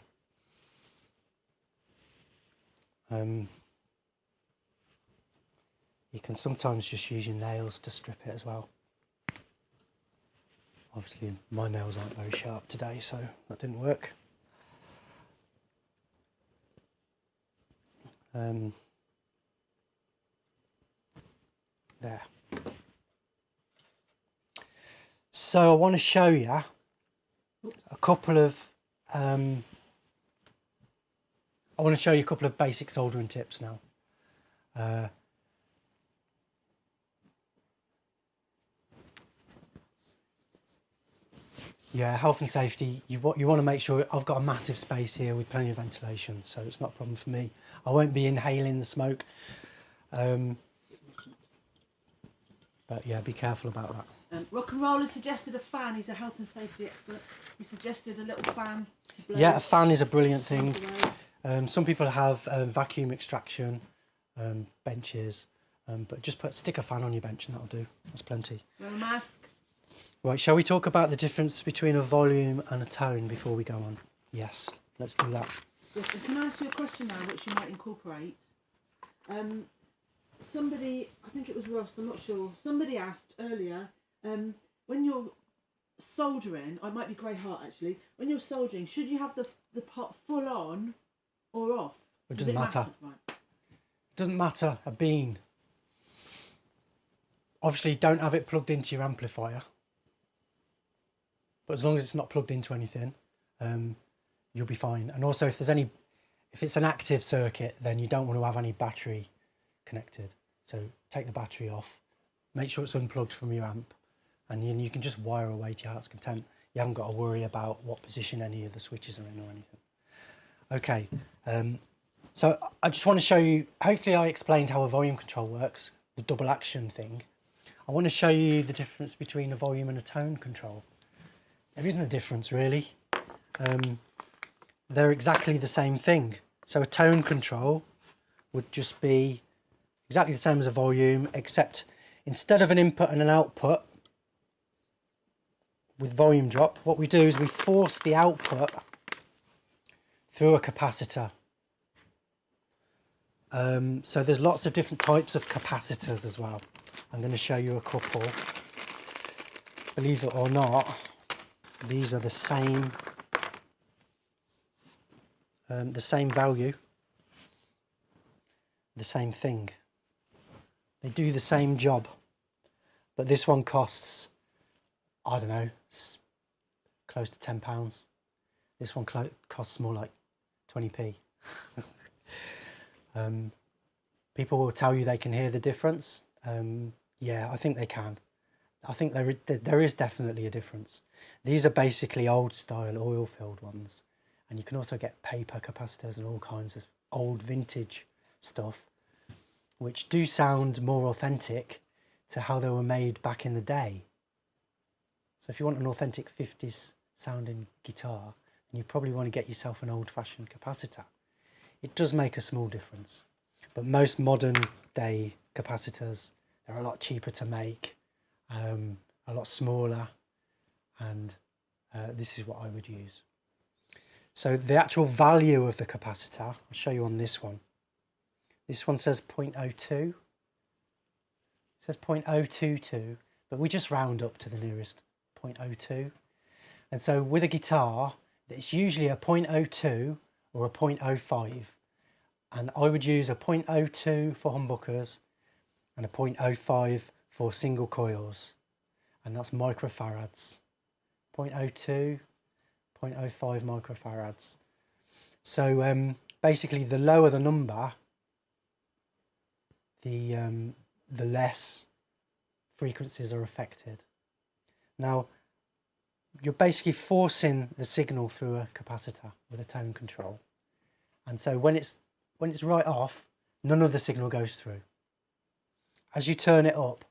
You can sometimes just use your nails to strip it as well. Obviously my nails aren't very sharp today, so that didn't work. There. So I want to show you a couple of basic soldering tips now. Yeah, health and safety. You want to make sure I've got a massive space here with plenty of ventilation, so it's not a problem for me. I won't be inhaling the smoke. But yeah, be careful about that. Rock and Roller suggested a fan. He's a health and safety expert. He suggested a little fan to blow. Yeah, a fan is a brilliant thing. Some people have vacuum extraction benches, but just stick a fan on your bench and that'll do. That's plenty. Wear a mask. Right, shall we talk about the difference between a volume and a tone before we go on? Yes, let's do that. Yes, and can I ask you a question now, which you might incorporate? Somebody, I think it was Ross, I'm not sure. Somebody asked earlier, when you're soldering, it might be Grey Heart actually. When you're soldering, should you have the pot full on or off? It doesn't matter. Right. It doesn't matter. A bean. Obviously, don't have it plugged into your amplifier. But as long as it's not plugged into anything, you'll be fine. And also, if it's an active circuit, then you don't want to have any battery connected. So take the battery off, make sure it's unplugged from your amp, and you can just wire away to your heart's content. You haven't got to worry about what position any of the switches are in or anything. Okay, so I just want to show you, hopefully I explained how a volume control works, the double action thing. I want to show you the difference between a volume and a tone control. There isn't a difference really. They're exactly the same thing. So a tone control would just be, exactly the same as a volume, except instead of an input and an output with volume drop, what we do is we force the output through a capacitor. So there's lots of different types of capacitors as well. I'm going to show you a couple. Believe it or not, these are the same value, the same thing. They do the same job, but this one costs, I don't know, close to £10. This one costs more like 20p. People will tell you they can hear the difference. Yeah, I think they can. I think there is definitely a difference. These are basically old style oil filled ones, and you can also get paper capacitors and all kinds of old vintage stuff, which do sound more authentic to how they were made back in the day. So if you want an authentic 50s sounding guitar, then you probably want to get yourself an old-fashioned capacitor. It does make a small difference, but most modern day capacitors, they're a lot cheaper to make, a lot smaller, and this is what I would use. So the actual value of the capacitor, I'll show you on this one. This one says 0.02. It says 0.022, but we just round up to the nearest 0.02. And so with a guitar, it's usually a 0.02 or a 0.05. And I would use a 0.02 for humbuckers and a 0.05 for single coils. And that's microfarads. 0.02, 0.05 microfarads. So basically the lower the number, the less frequencies are affected. Now, you're basically forcing the signal through a capacitor with a tone control. And so when it's right off, none of the signal goes through. As you turn it up,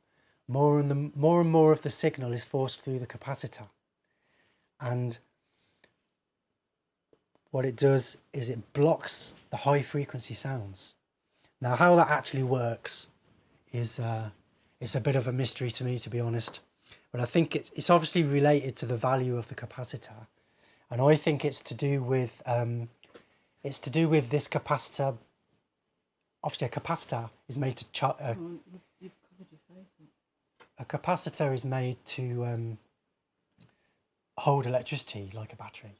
more and more of the signal is forced through the capacitor. And what it does is it blocks the high frequency sounds. Now, how that actually works is it's a bit of a mystery to me, to be honest. But I think it's obviously related to the value of the capacitor, and I think it's to do with this capacitor. Obviously, a capacitor is made to charge. You've covered your face. A capacitor is made to hold electricity like a battery,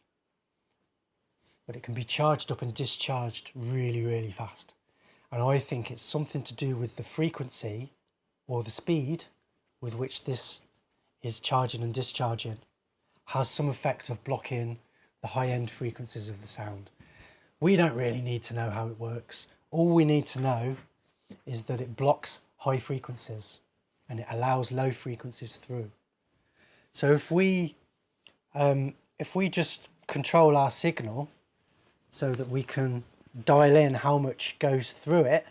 but it can be charged up and discharged really, really fast. And I think it's something to do with the frequency or the speed with which this is charging and discharging has some effect of blocking the high-end frequencies of the sound. We don't really need to know how it works. All we need to know is that it blocks high frequencies and it allows low frequencies through. So if we just control our signal so that we can dial in how much goes through it,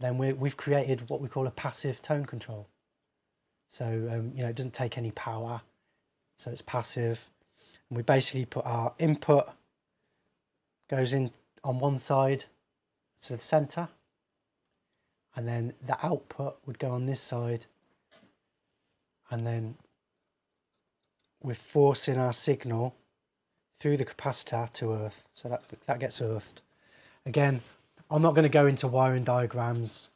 then we've created what we call a passive tone control. So it doesn't take any power, so it's passive. And we basically put our input goes in on one side to the center, and then the output would go on this side, and then we're forcing our signal through the capacitor to earth, so that gets earthed. Again, I'm not going to go into wiring diagrams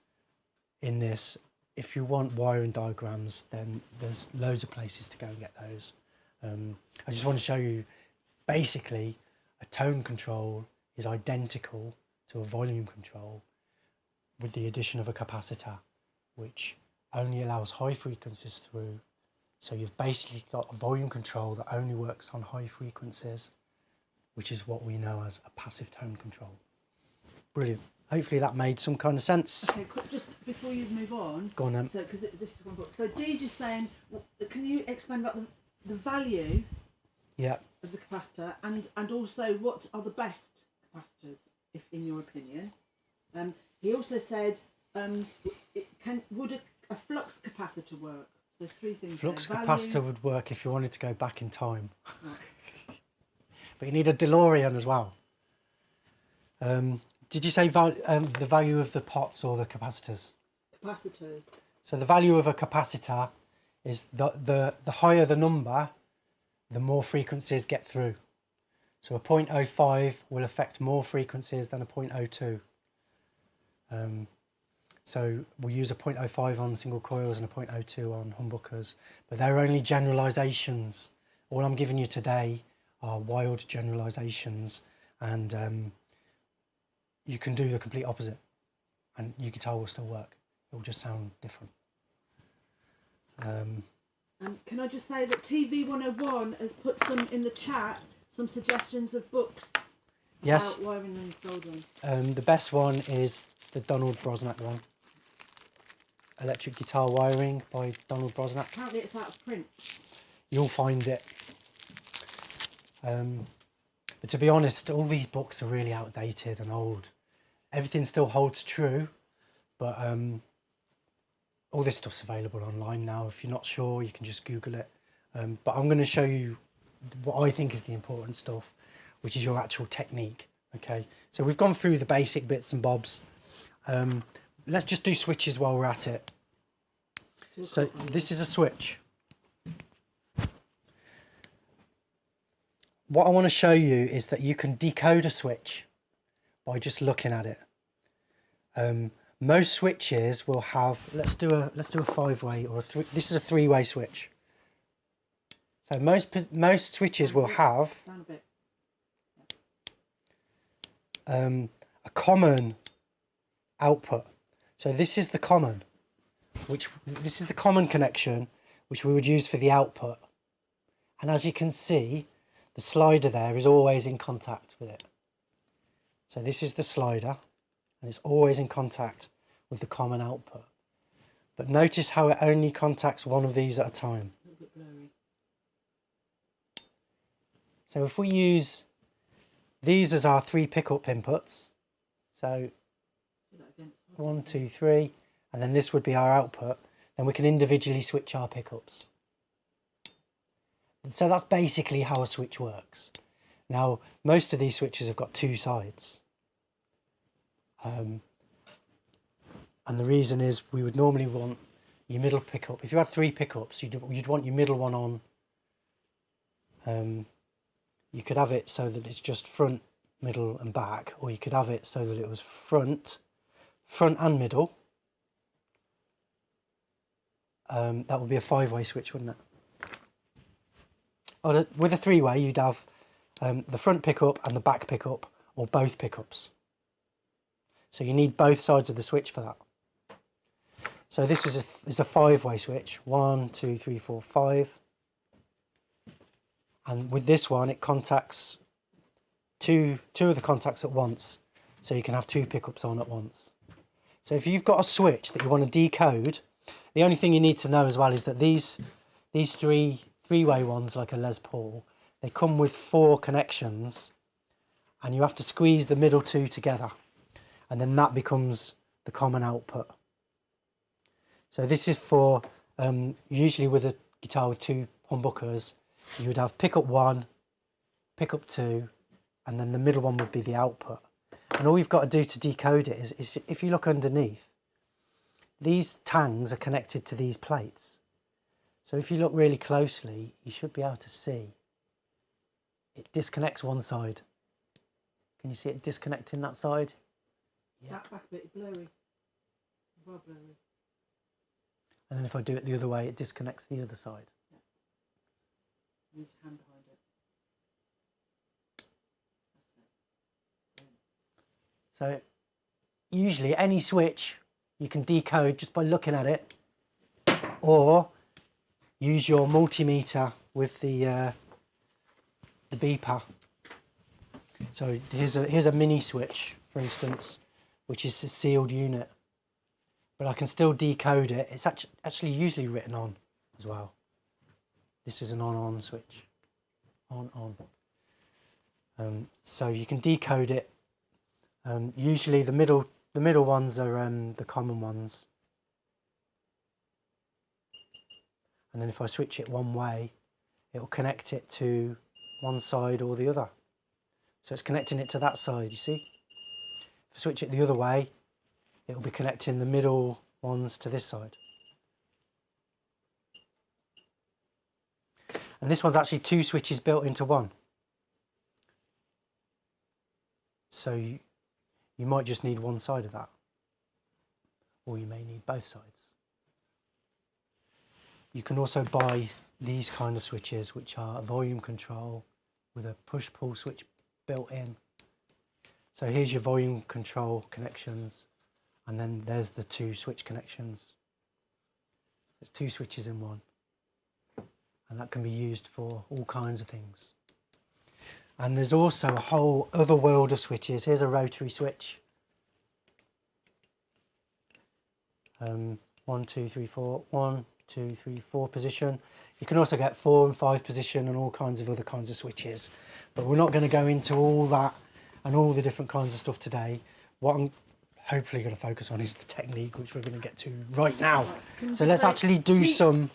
in this. If you want wiring diagrams, then there's loads of places to go and get those. I just want to show you, basically, a tone control is identical to a volume control with the addition of a capacitor, which only allows high frequencies through. So you've basically got a volume control that only works on high frequencies, which is what we know as a passive tone control. Brilliant. Hopefully that made some kind of sense. Okay, just before you move on. Go on then. So, because this is one book. So, Deej is saying, can you explain about the value of the capacitor, and also what are the best capacitors, if in your opinion? He also said, would a flux capacitor work? There's three things. Flux there. capacitor would work if you wanted to go back in time. Right. But you need a DeLorean as well. Did you say the value of the pots or the capacitors? Capacitors. So the value of a capacitor is the higher the number, the more frequencies get through. So a 0.05 will affect more frequencies than a 0.02. So we'll use a 0.05 on single coils and a 0.02 on humbuckers, but they're only generalizations. All I'm giving you today are wild generalizations, and you can do the complete opposite and your guitar will still work. It will just sound different. Can I just say that TV 101 has put some in the chat, some suggestions of books Yes. about wiring and soldering. The best one is the Donald Brosnack one. Electric Guitar Wiring by Donald Brosnack. Apparently it's out of print. You'll find it. But to be honest, all these books are really outdated and old. Everything still holds true, but all this stuff's available online now. If you're not sure, you can just Google it. But I'm going to show you what I think is the important stuff, which is your actual technique. Okay, so we've gone through the basic bits and bobs. Let's just do switches while we're at it. So this is a switch. What I want to show you is that you can decode a switch by just looking at it. Most switches will have, let's do a 5-way or this is a 3-way switch. So most switches will have a common output. So this is the common, this is the common connection which we would use for the output. And as you can see, the slider there is always in contact with it. So this is the slider and it's always in contact with the common output. But notice how it only contacts one of these at a time. A little bit blurry. So if we use these as our 3 pickup inputs, so 1, 2, 3, and then this would be our output, then we can individually switch our pickups. So that's basically how a switch works. Now, most of these switches have got 2 sides. And the reason is we would normally want your middle pickup. If you had 3 pickups, you'd want your middle one on. You could have it so that it's just front, middle and back, or you could have it so that it was front and middle. That would be a 5-way switch, wouldn't it? Or with a 3-way, you'd have the front pickup and the back pickup, or both pickups. So you need both sides of the switch for that. So this is a 5-way switch. 1, 2, 3, 4, 5. And with this one, it contacts two of the contacts at once. So you can have 2 pickups on at once. So if you've got a switch that you want to decode, the only thing you need to know as well is that these 3-way ones, like a Les Paul, they come with 4 connections, and you have to squeeze the middle 2 together, and then that becomes the common output. So this is for usually with a guitar with 2 humbuckers, you would have pickup 1, pickup 2, and then the middle one would be the output. And all you've got to do to decode it is if you look underneath, these tangs are connected to these plates. So if you look really closely, you should be able to see it disconnects one side. Can you see it disconnecting that side? Yeah. That back bit blurry. Well blurry. And then if I do it the other way, it disconnects the other side. Yeah. Use your hand behind it. So usually any switch you can decode just by looking at it, or use your multimeter with the beeper. So here's a mini switch, for instance, which is a sealed unit, but I can still decode it. It's actually usually written on as well. This is an on switch, on. So you can decode it. Usually the middle ones are the common ones. And then if I switch it one way, it will connect it to one side or the other. So it's connecting it to that side, you see? If I switch it the other way, it will be connecting the middle ones to this side. And this one's actually 2 switches built into one. So you might just need one side of that, or you may need both sides. You can also buy these kind of switches, which are volume control with a push-pull switch built in. So here's your volume control connections, and then there's the 2 switch connections. There's 2 switches in one, and that can be used for all kinds of things. And there's also a whole other world of switches. Here's a rotary switch. 1, 2, 3, 4. 1, 2, 3, 4 position. You can also get 4 and 5 position and all kinds of other kinds of switches. But we're not going to go into all that and all the different kinds of stuff today. What I'm hopefully going to focus on is the technique, which we're going to get to right now. So let's actually do some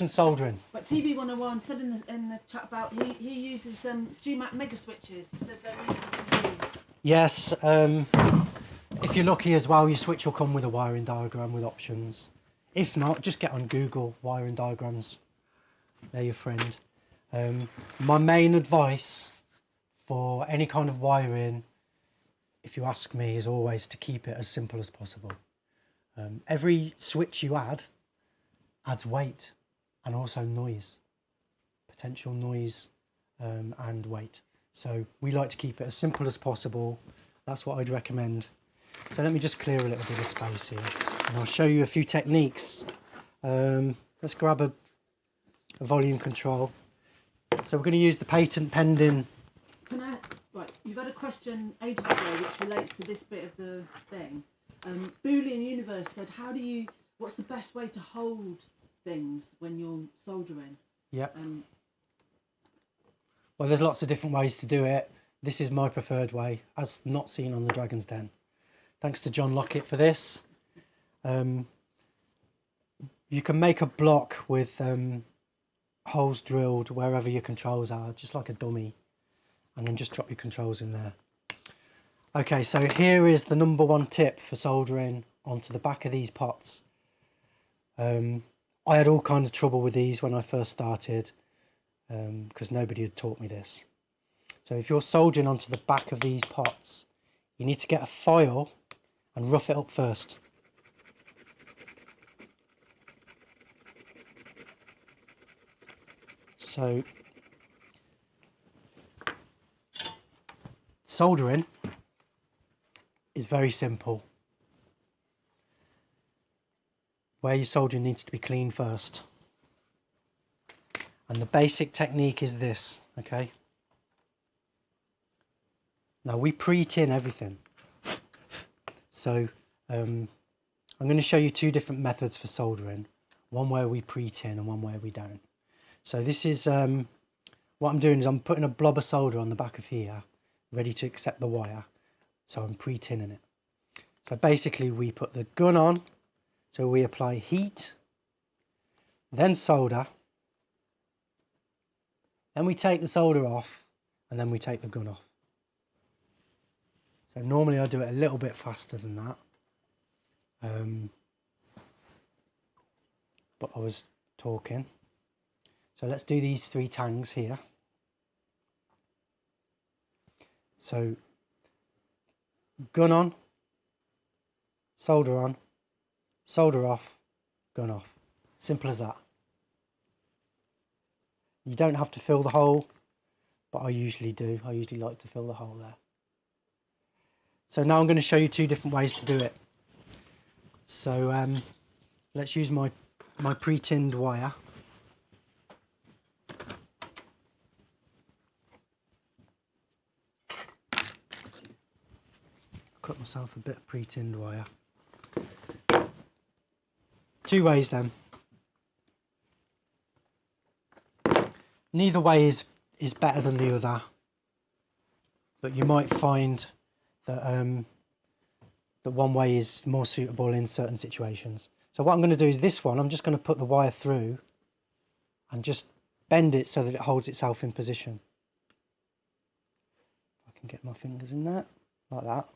soldering. But TB101 said in the chat about he uses StreamAct mega switches. He said they're easy to use. Yes, if you're lucky as well, your switch will come with a wiring diagram with options. If not, just get on Google wiring diagrams. They're your friend. My main advice for any kind of wiring, if you ask me, is always to keep it as simple as possible. Every switch you add adds weight and also noise, potential noise and weight. So we like to keep it as simple as possible. That's what I'd recommend. So let me just clear a little bit of space here, and I'll show you a few techniques. Let's grab a volume control. So we're going to use the patent pending. Right, you've had a question ages ago which relates to this bit of the thing. Boolean Universe said, what's the best way to hold things when you're soldering? Yeah. Well, there's lots of different ways to do it. This is my preferred way, as not seen on the Dragon's Den. Thanks to John Lockett for this. You can make a block with holes drilled wherever your controls are, just like a dummy, and then just drop your controls in there. Okay, so here is the #1 tip for soldering onto the back of these pots. I had all kinds of trouble with these when I first started because nobody had taught me this. So if you're soldering onto the back of these pots, you need to get a file and rough it up first. So soldering is very simple. Where your soldering needs to be clean first. And the basic technique is this, okay? Now we pre-tin everything. So I'm going to show you 2 different methods for soldering. One where we pre-tin and one where we don't. So this is, what I'm doing is I'm putting a blob of solder on the back of here, ready to accept the wire. So I'm pre-tinning it. So basically we put the gun on, so we apply heat, then solder, then we take the solder off, and then we take the gun off. So normally I do it a little bit faster than that. But I was talking. So let's do these 3 tangs here. So gun on, solder off, gun off. Simple as that. You don't have to fill the hole, but I usually do. I usually like to fill the hole there. So now I'm going to show you 2 different ways to do it. So let's use my pre-tinned wire. Cut myself a bit of pre-tinned wire. 2 ways then. Neither way is better than the other, but you might find that that one way is more suitable in certain situations. So what I'm going to do is this one, I'm just going to put the wire through and just bend it so that it holds itself in position. I can get my fingers in that, like that.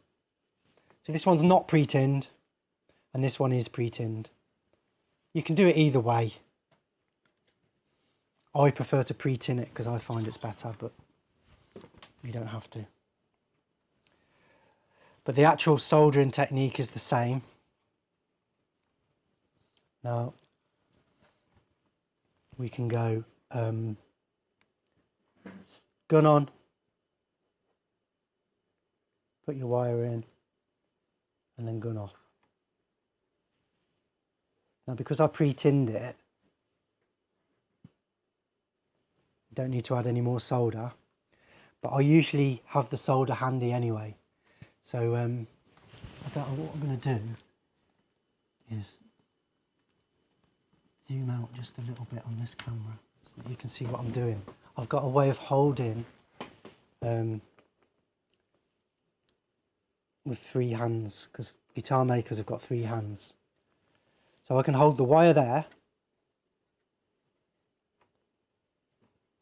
So this one's not pre-tinned, and this one is pre-tinned. You can do it either way. I prefer to pre-tin it because I find it's better, but you don't have to. But the actual soldering technique is the same. Now we can go gun on, put your wire in, and then gun off. Now because I pre-tinned it, you don't need to add any more solder, but I usually have the solder handy anyway. So I don't know what I'm going to do is zoom out just a little bit on this camera so that you can see what I'm doing. I've got a way of holding with 3 hands, because guitar makers have got 3 hands. So I can hold the wire there,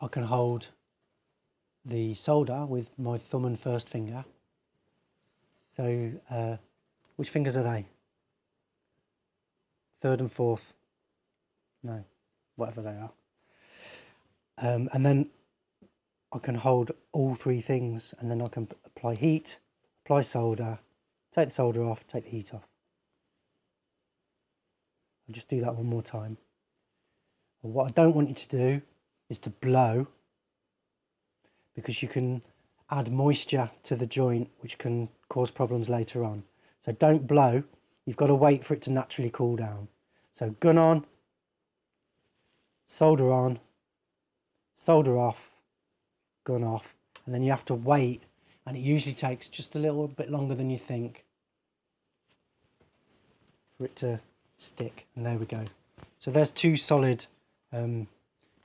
I can hold the solder with my thumb and first finger. So which fingers are they? 3rd and 4th? No, whatever they are. And then I can hold all 3 things, and then I can apply heat, apply solder, take the solder off, take the heat off. I'll just do that one more time. But what I don't want you to do is to blow, because you can add moisture to the joint which can cause problems later on. So don't blow, you've got to wait for it to naturally cool down. So gun on, solder on, solder off, gun off, and then you have to wait, and it usually takes just a little bit longer than you think for it to stick. And there we go. So there's 2 solid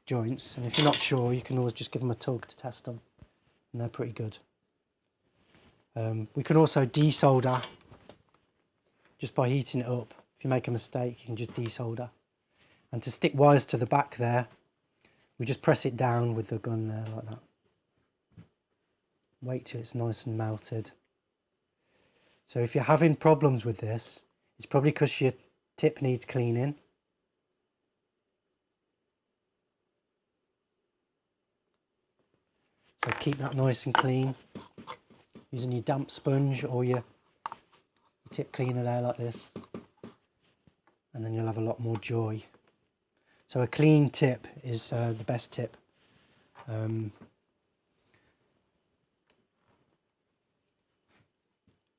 joints, and if you're not sure, you can always just give them a tug to test them, and they're pretty good. We can also desolder just by heating it up. If you make a mistake, you can just desolder. And to stick wires to the back there, we just press it down with the gun there like that. Wait till it's nice and melted. So if you're having problems with this, it's probably because your tip needs cleaning. So keep that nice and clean using your damp sponge or your tip cleaner there like this, and then you'll have a lot more joy. So a clean tip is the best tip.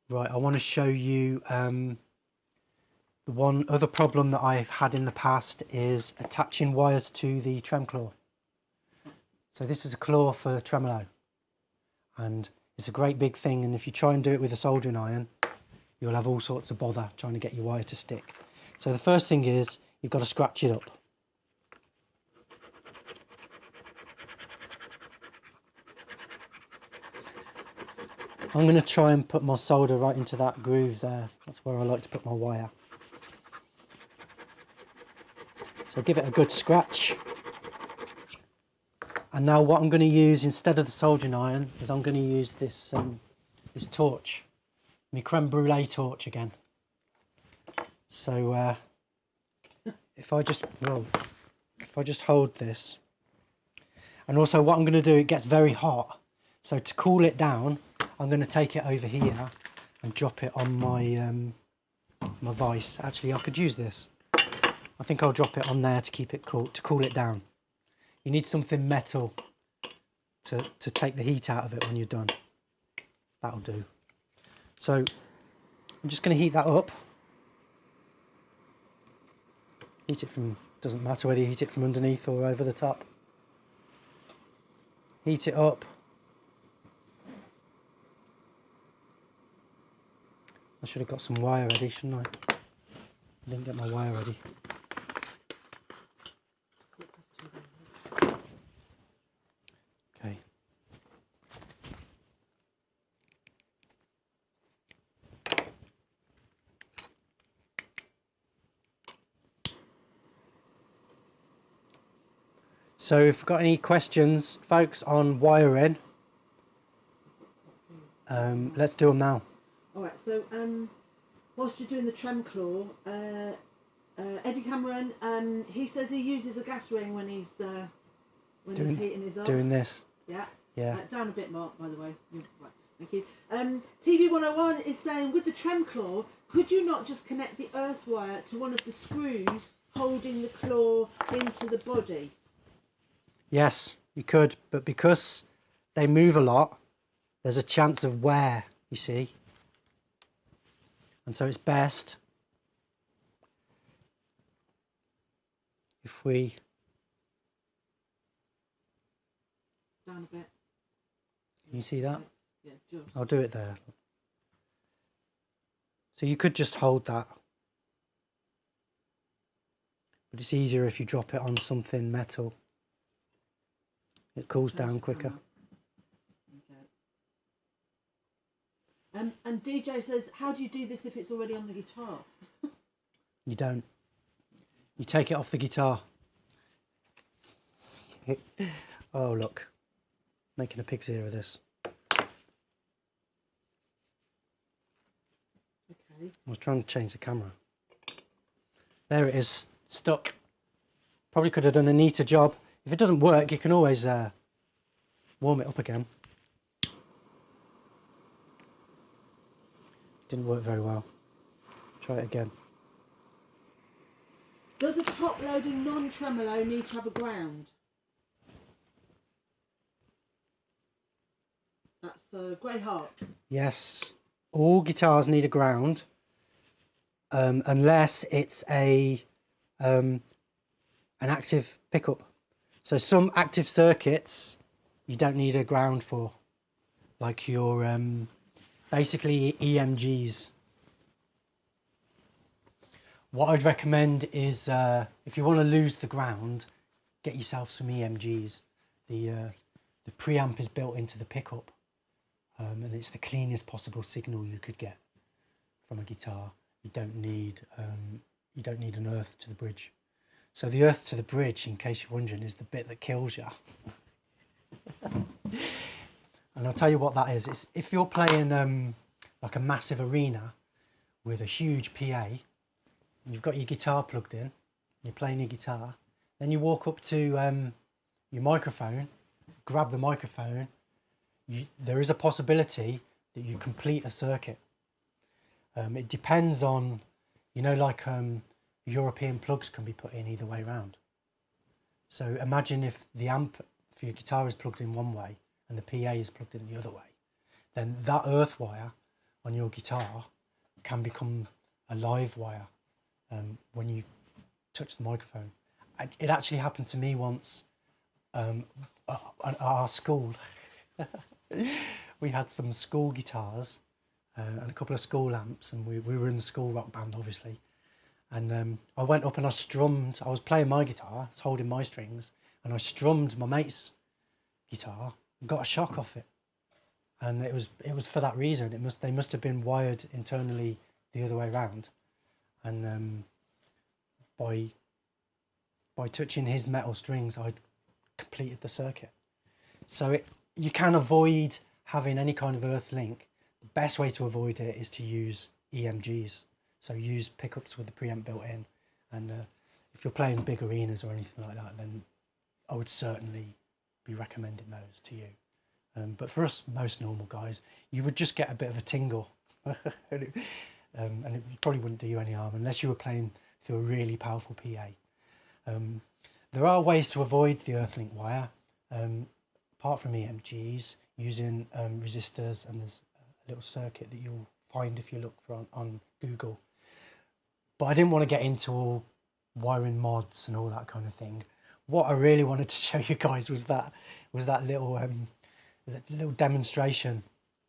Right, I want to show you the one other problem that I've had in the past is attaching wires to the trem claw. So this is a claw for tremolo, and it's a great big thing, and if you try and do it with a soldering iron, you'll have all sorts of bother trying to get your wire to stick. So the first thing is you've got to scratch it up. I'm going to try and put my solder right into that groove there. That's where I like to put my wire. So give it a good scratch. And now what I'm going to use instead of the soldering iron is I'm going to use this this torch, my creme brulee torch again. So if I just hold this, and also what I'm going to do, it gets very hot. So to cool it down, I'm going to take it over here and drop it on my my vise. Actually, I could use this. I think I'll drop it on there to keep it cool, to cool it down. You need something metal to take the heat out of it when you're done. That'll do. So I'm just going to heat that up. Heat it from, doesn't matter whether you heat it from underneath or over the top. Heat it up. I should have got some wire ready, shouldn't I? I didn't get my wire ready. Okay. So if you've got any questions, folks, on wiring, let's do them now. Alright, so whilst you're doing the trem claw, Eddie Cameron, he says he uses a gas ring when he's heating his up. Doing this. Yeah. Yeah. Down a bit, Mark, by the way. Right, thank you. TV101 is saying, with the trem claw, could you not just connect the earth wire to one of the screws holding the claw into the body? Yes, you could, but because they move a lot, there's a chance of wear, you see. And so it's best if we... Down a bit. Can you see that? Yeah, just. I'll do it there. So you could just hold that. But it's easier if you drop it on something metal. It cools down quicker. Okay. And DJ says, how do you do this if it's already on the guitar? You don't. You take it off the guitar. Oh, look. Making a pig's ear of this. Okay. I was trying to change the camera. There it is, stuck. Probably could have done a neater job. If it doesn't work, you can always warm it up again. Didn't work very well. Try it again. Does a top-loading non-tremolo need to have a ground? That's Grey Heart. Yes, all guitars need a ground, unless it's an active pickup. So some active circuits you don't need a ground for, like your basically EMGs. What I'd recommend is if you want to lose the ground, get yourself some EMGs. The preamp is built into the pickup, and it's the cleanest possible signal you could get from a guitar. You don't need an earth to the bridge. So the earth to the bridge, in case you're wondering, is the bit that kills you. And I'll tell you what that is. It's if you're playing like a massive arena with a huge PA, you've got your guitar plugged in, you're playing your guitar, then you walk up to your microphone, grab the microphone, there is a possibility that you complete a circuit. It depends on, you know, like European plugs can be put in either way around. So imagine if the amp for your guitar is plugged in one way and the PA is plugged in the other way, then that earth wire on your guitar can become a live wire when you touch the microphone. It actually happened to me once at our school. We had some school guitars and a couple of school amps, and we were in the school rock band, obviously. And I went up and I strummed. I was playing my guitar, I was holding my strings, and I strummed my mate's guitar and got a shock off it. And it was for that reason. They must have been wired internally the other way around. And by touching his metal strings, I'd completed the circuit. So you can avoid having any kind of earth link. The best way to avoid it is to use EMGs. So use pickups with the preamp built in. And if you're playing big arenas or anything like that, then I would certainly be recommending those to you. But for us, most normal guys, you would just get a bit of a tingle. And it probably wouldn't do you any harm unless you were playing through a really powerful PA. There are ways to avoid the earthlink wire, apart from EMGs, using resistors, and there's a little circuit that you'll find if you look for on Google. But I didn't want to get into all wiring mods and all that kind of thing. What I really wanted to show you guys was that little demonstration.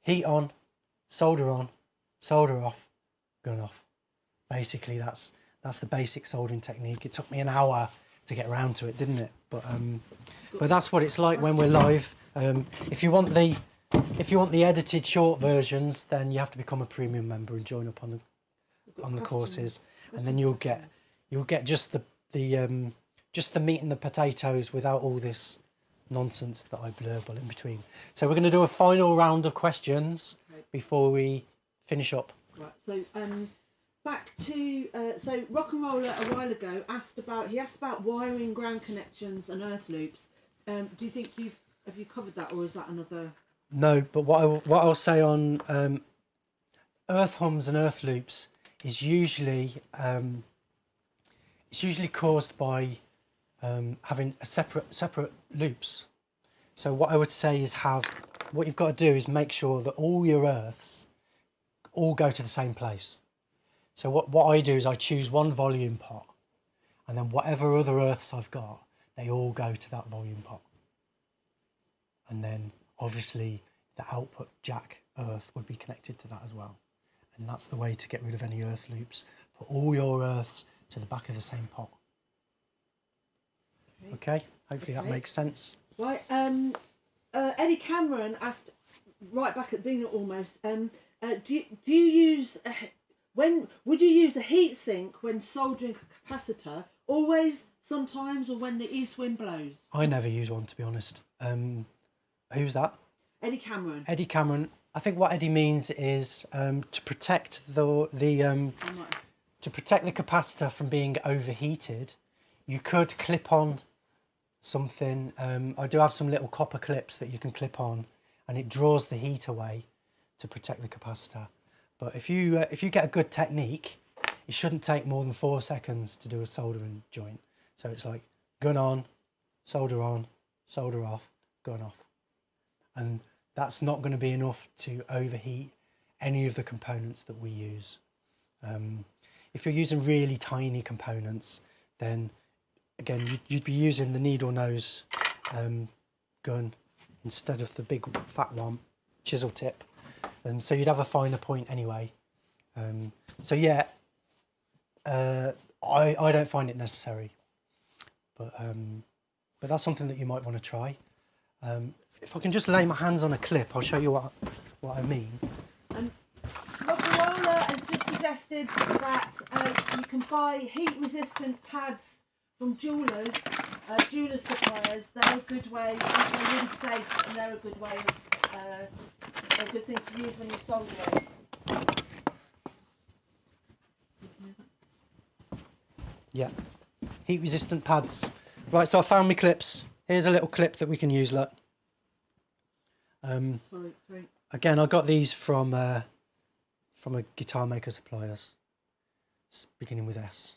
Heat on, solder off, gun off. Basically, that's the basic soldering technique. It took me an hour to get around to it, didn't it? But that's what it's like when we're live. If you want the edited short versions, then you have to become a premium member and join up on the courses, and then you'll get just the meat and the potatoes without all this nonsense that I blurble in between. So we're going to do a final round of questions before we finish up. Right. So back to so Rock and Roller a while ago asked about wiring, ground connections, and earth loops. Do you think have you covered that, or is that another? No, but what I'll say on earth hums and earth loops is usually it's usually caused by having a separate loops. So what I would say is what you've got to do is make sure that all your earths all go to the same place. So what I do is I choose one volume pot, and then whatever other earths I've got, they all go to that volume pot. And then obviously the output jack earth would be connected to that as well. And that's the way to get rid of any earth loops. Put all your earths to the back of the same pot. Okay, hopefully that makes sense. Right, Eddie Cameron asked right back at the beginning almost, do you use, would you use a heat sink when soldering a capacitor? Always, sometimes, or when the east wind blows? I never use one, to be honest. Who's that? Eddie Cameron. Eddie Cameron. I think what Eddie means is to protect to protect the capacitor from being overheated. You could clip on something. I do have some little copper clips that you can clip on, and it draws the heat away to protect the capacitor. But if you get a good technique, it shouldn't take more than 4 seconds to do a soldering joint. So it's like gun on, solder off, gun off. And that's not going to be enough to overheat any of the components that we use. If you're using really tiny components, then again, you'd be using the needle nose gun instead of the big fat one, chisel tip. So you'd have a finer point anyway. So yeah, I don't find it necessary, but that's something that you might want to try. If I can just lay my hands on a clip, I'll show you what I mean. Rock has just suggested that you can buy heat-resistant pads from jewellers suppliers. They're a good way. They're really safe, and they're a good way of a good thing to use when you're soldering. Yeah, heat-resistant pads. Right, so I found my clips. Here's a little clip that we can use. Look. Sorry. Again, I got these from a guitar maker suppliers. It's beginning with S.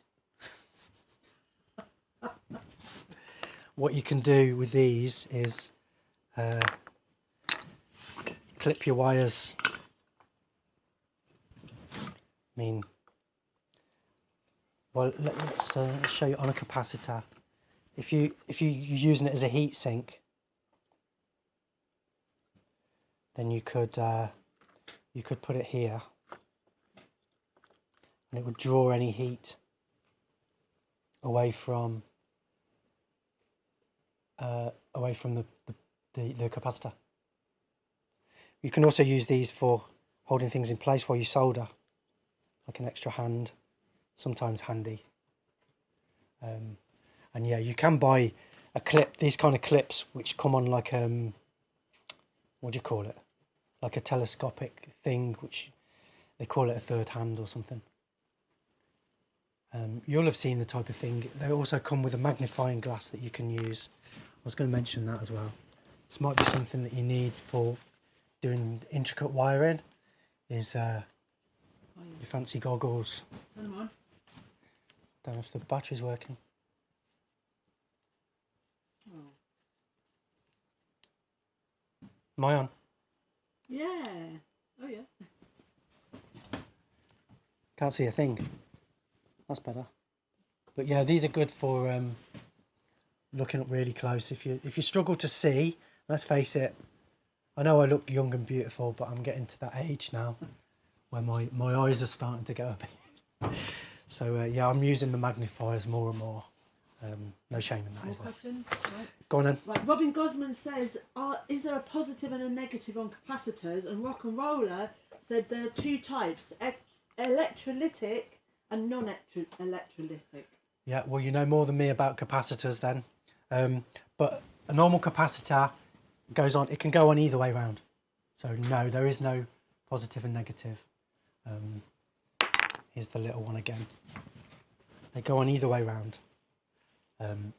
What you can do with these is clip your wires. Well, let's show you on a capacitor. If you're using it as a heat sink, then you could put it here, and it would draw any heat away from the capacitor. You can also use these for holding things in place while you solder, like an extra hand, sometimes handy. And yeah, you can buy a clip, these kind of clips, which come on like what do you call it? Like a telescopic thing, which they call it a third hand or something. You'll have seen the type of thing. They also come with a magnifying glass that you can use. I was going to mention that as well. This might be something that you need for doing intricate wiring, is your fancy goggles. Turn them on. Don't know if the battery's working. Oh. Am I on? Yeah. Oh yeah. Can't see a thing. That's better. But yeah, these are good for looking up really close. If you struggle to see, let's face it, I know I look young and beautiful, but I'm getting to that age now where my eyes are starting to go a bit. So yeah, I'm using the magnifiers more and more. No shame in that, More is there? questions? Right. Go on then. Right, Robin Gosman says, is there a positive and a negative on capacitors? And Rock and Roller said there are two types, electrolytic and non-electrolytic. Yeah, well, you know more than me about capacitors then. But a normal capacitor goes on, it can go on either way round. So no, there is no positive and negative. Here's the little one again. They go on either way round.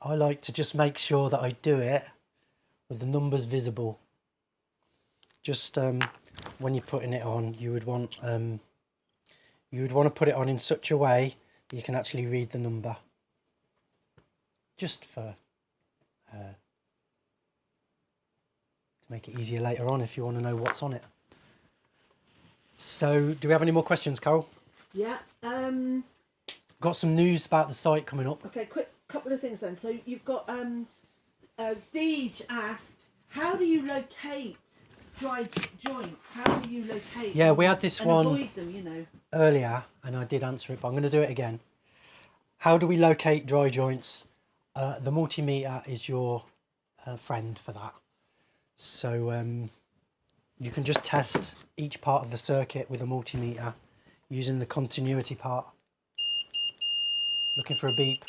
I like to just make sure that I do it with the numbers visible. Just when you're putting it on, you would want to put it on in such a way that you can actually read the number. Just for to make it easier later on if you want to know what's on it. So, do we have any more questions, Carol? Yeah. Got some news about the site coming up. Okay, quick couple of things then. So you've got Deej asked, how do you locate dry joints? How do you locate? Yeah, we had this one avoid them, you know. Earlier, and I did answer it, but I'm going to do it again. How do we locate dry joints? The multimeter is your friend for that. So you can just test each part of the circuit with a multimeter using the continuity part. Looking for a beep.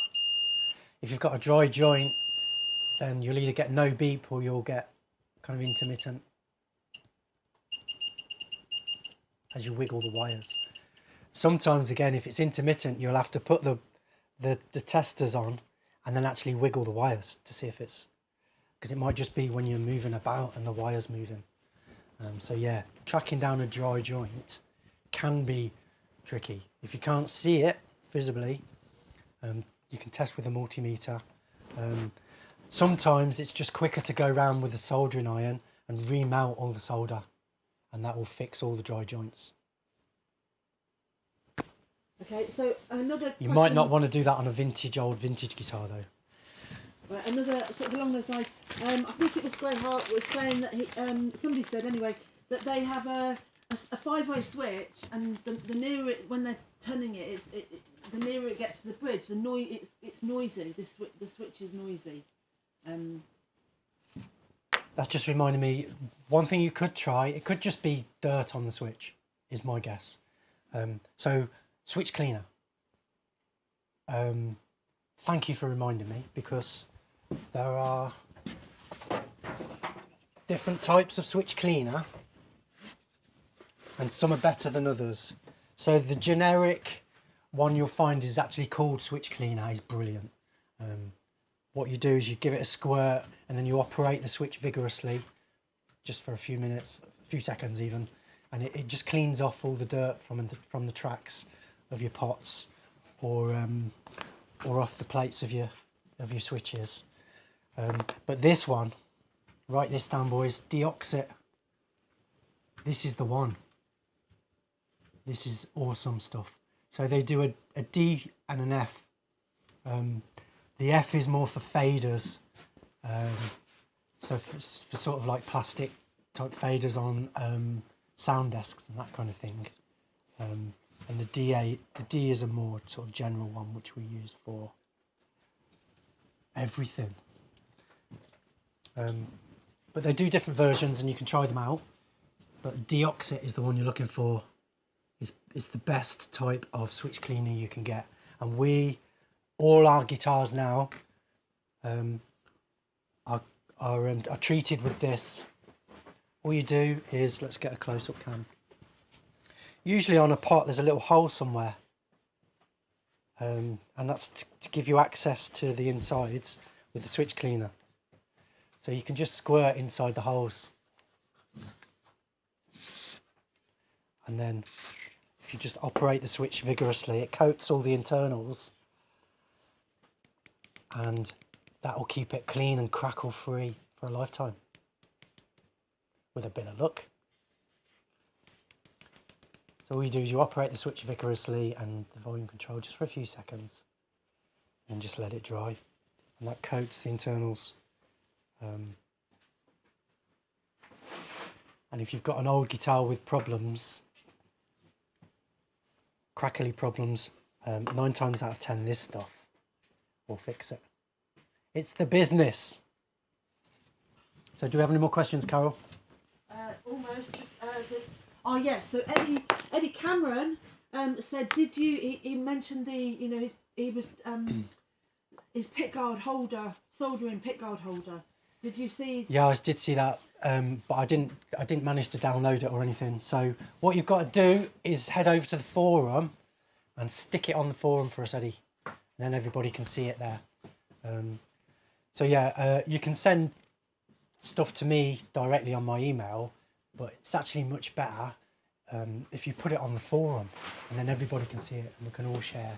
If you've got a dry joint, then you'll either get no beep or you'll get kind of intermittent as you wiggle the wires. Sometimes again, if it's intermittent, you'll have to put the testers on and then actually wiggle the wires to see if it's, because it might just be when you're moving about and the wire's moving. So yeah, tracking down a dry joint can be tricky. If you can't see it visibly, you can test with a multimeter. Sometimes it's just quicker to go around with a soldering iron and remount all the solder, and that will fix all the dry joints. Okay, so another You might not want to do that on a old vintage guitar though. Right, another sort of along those lines. I think it was Grey Hart was saying that somebody said anyway that they have a 5-way switch, and the nearer it, when they're turning it, the nearer it gets to the bridge, it's noisy. The switch is noisy. That's just reminding me, one thing you could try, it could just be dirt on the switch, is my guess. So, switch cleaner. Thank you for reminding me, because there are different types of switch cleaner, and some are better than others. So the generic one you'll find is actually called switch cleaner, is brilliant. What you do is you give it a squirt and then you operate the switch vigorously just for a few minutes, a few seconds even, and it just cleans off all the dirt from the tracks of your pots or off the plates of your switches. But this one, write this down boys, Deoxit. This is the one. This is awesome stuff. So they do a D and an F. The F is more for faders. So for sort of like plastic type faders on sound desks and that kind of thing. And the D is a more sort of general one, which we use for everything. But they do different versions and you can try them out. But Deoxit is the one you're looking for. It's the best type of switch cleaner you can get. And all our guitars now are treated with this. All you do is, let's get a close-up cam. Usually on a pot there's a little hole somewhere. And that's to give you access to the insides with the switch cleaner. So you can just squirt inside the holes. And then if you just operate the switch vigorously, it coats all the internals. And that will keep it clean and crackle free for a lifetime. With a bit of luck. So all you do is you operate the switch vigorously and the volume control just for a few seconds. And just let it dry. And that coats the internals. And if you've got an old guitar with problems, crackly problems, 9 times out of 10 this stuff will fix it. It's the business. So do we have any more questions, Carol? Almost. Oh yes. So Eddie Cameron said, he mentioned he was his pickguard holder, soldering pickguard holder. Did you see? Yeah, I did see that, but I didn't manage to download it or anything. So what you've got to do is head over to the forum and stick it on the forum for us, Eddie, and then everybody can see it there. So yeah, you can send stuff to me directly on my email, but it's actually much better if you put it on the forum, and then everybody can see it and we can all share.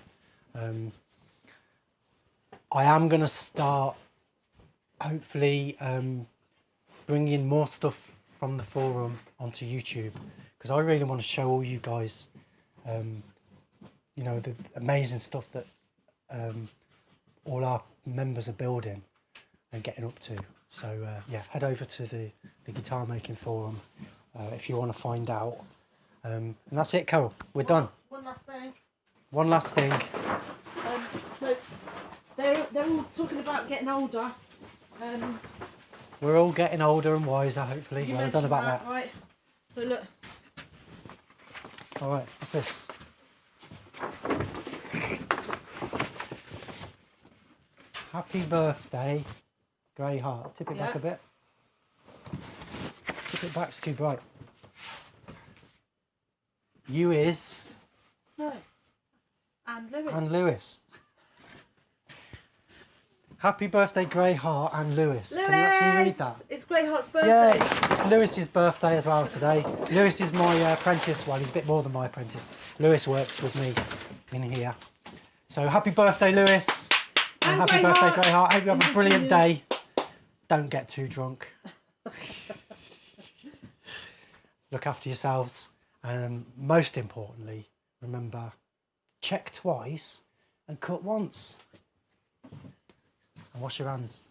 I am going to start, hopefully, bringing more stuff from the forum onto YouTube, because I really want to show all you guys, you know, the amazing stuff that all our members are building and getting up to. So yeah, head over to the guitar making forum if you want to find out. And that's it, Carol. We're done. One last thing. One last thing. So they're all talking about getting older. We're all getting older and wiser, hopefully. You Well done about that. right? So look. All right, what's this? Happy birthday, Grey Heart. Tip it back a bit. Tip it back, it's too bright. You is... No. And Lewis. And Lewis. Happy birthday, Grey Heart and Lewis. Lewis! Can you actually read that? It's Grey Heart's birthday. Yeah, it's Lewis's birthday as well today. Lewis is my apprentice. Well, he's a bit more than my apprentice. Lewis works with me in here. So happy birthday, Lewis. And happy birthday, Grey Heart. Hope you have a brilliant day. Don't get too drunk. Look after yourselves. And most importantly, remember, check twice and cut once. And wash your hands.